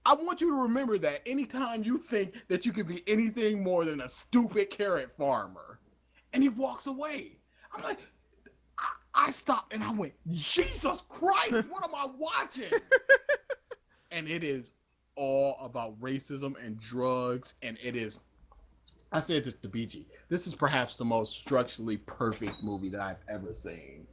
I want you to remember that anytime you think that you could be anything more than a stupid carrot farmer. And he walks away. I'm like, I stopped and I went, Jesus Christ, what am I watching? And it is all about racism and drugs. And it is, I said this to BG, this is perhaps the most structurally perfect movie that I've ever seen.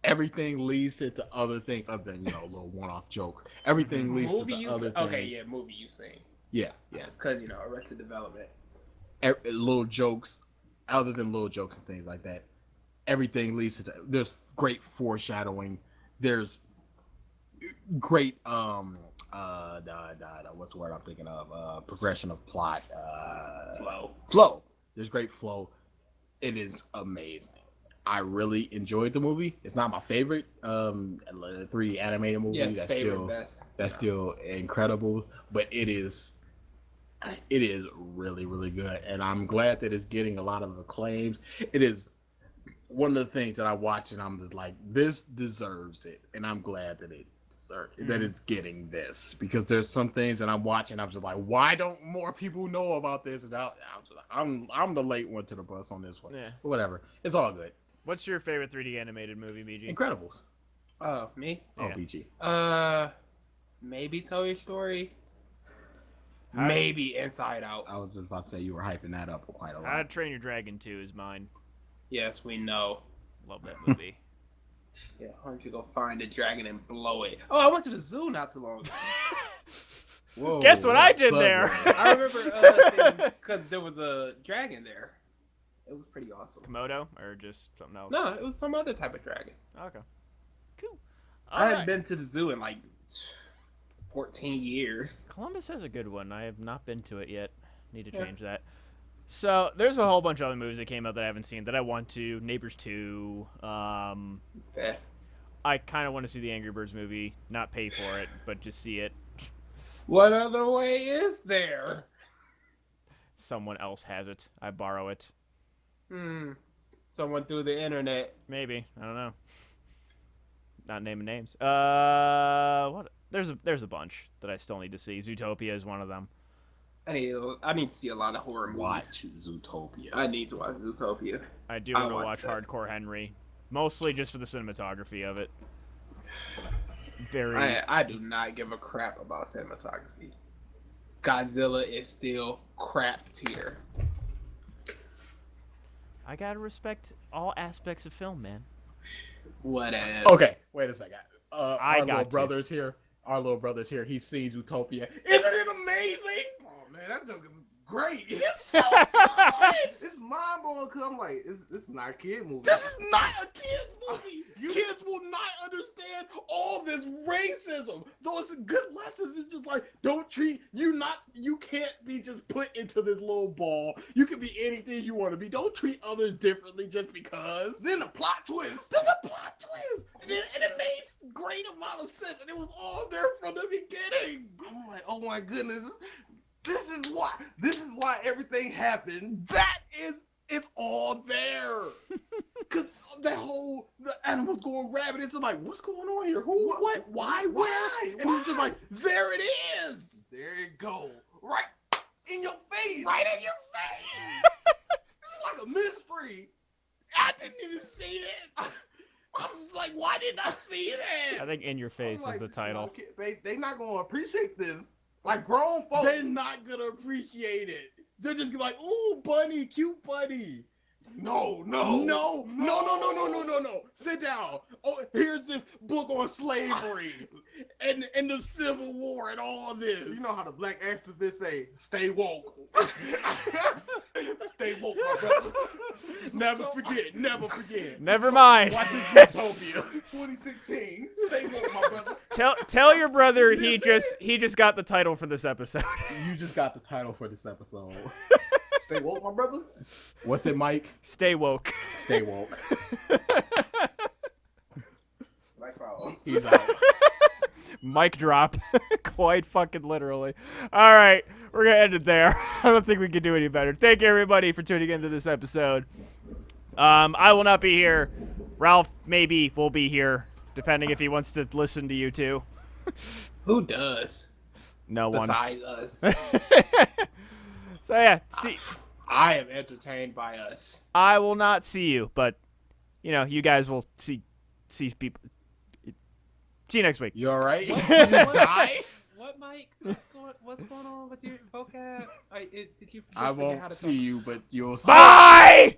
Everything leads to other things other than, you know, little one-off jokes. Everything leads to other things. Okay, yeah, movie you've seen. Yeah. Because, you know, Arrested Development. Little jokes, other than little jokes and things like that. Everything leads to, there's great foreshadowing. There's great, what's the word I'm thinking of? Progression of plot. Flow. There's great flow. It is amazing. I really enjoyed the movie. It's not my favorite 3D animated movie. Yes, that's still incredible, but it is really, really good, and I'm glad that it's getting a lot of acclaims. It is one of the things that I watch and I'm just like, this deserves it, and I'm glad that it deserves that it's getting this, because there's some things that I'm watching, I'm just like, why don't more people know about this? And I'm the late one to the bus on this one. Yeah. But whatever, it's all good. What's your favorite 3D animated movie, BG? Incredibles. Oh, me? Oh, Yeah. BG. Maybe Toy Story. How- Maybe Inside Out. I was just about to say you were hyping that up quite a lot. How to Train Your Dragon 2 is mine. Yes, we know. Love that movie. Yeah, why don't you go find a dragon and blow it? Oh, I went to the zoo not too long ago. Whoa, Guess what I that's did there? subway. I remember because there was a dragon there. It was pretty awesome. Komodo or just something else? No, it was some other type of dragon. Okay. Cool. I hadn't Alright. been to the zoo in like 14 years. Columbus has a good one. I have not been to it yet. Need to Yeah. change that. So there's a whole bunch of other movies that came out that I haven't seen that I want to. Neighbors 2. Fair. I kind of want to see the Angry Birds movie. Not pay for it, but just see it. What other way is there? Someone else has it. I borrow it. Someone through the internet. Maybe. I don't know. Not naming names. What? There's a bunch that I still need to see. Zootopia is one of them. I need to see a lot of horror movies. Watch Zootopia. I need to watch Zootopia. I do I want to want watch that. Hardcore Henry, mostly just for the cinematography of it. Very. I do not give a crap about cinematography. Godzilla is still crap tier. I gotta respect all aspects of film, man. Whatever. Okay, wait a second. I Our got little to. brother's here. Our little brother's here. He's seen Zootopia. Isn't it amazing? Oh man, that joke is great. It's so good. It's mind blowing because I'm like, this is not a kid movie. This is not a kids movie. Kids will not understand all this racism. Those good lessons. It's just like, you can't be just put into this little ball. You can be anything you want to be. Don't treat others differently just because. Then the plot twist. Then the plot twist. And it made great amount of sense. And it was all there from the beginning. I'm like, oh my goodness. This is why everything happened. It's all there. Cause the animals going rabid. It's like, what's going on here? Who? What? Why? Where? And it's just like, there it is. There you go. Right in your face. Right in your face. It's like a mystery. I didn't even see it. I'm just like, why didn't I see I that? think In Your Face I'm like, is the this title. okay. They not gonna appreciate this. Like grown folks. They're not gonna appreciate it. They're just gonna be like, ooh, bunny, cute bunny. No. No. Sit down. Oh, here's this book on slavery and the Civil War and all this. You know how the black activists say, "Stay woke." Stay woke, my brother. Never forget. Never forget. Never mind. Watch this Utopia. 2016. Stay woke, my brother. Tell your brother he just got the title for this episode. You just got the title for this episode. Stay woke, my brother. What's it, Mike? Stay woke. Stay woke. Like follow. He's out. Mic drop. Quite fucking literally. All right, we're gonna end it there. I don't think we can do any better. Thank you everybody for tuning into this episode. I will not be here. Ralph maybe will be here, depending if he wants to listen to you two. Who does? No one. Besides us. So yeah, see, I am entertained by us. I will not see you, but you guys will see people. See you next week. You all right? What, Mike? What's going on with your vocab? Did you I forget how won't to see talk? you, but you'll see. Bye.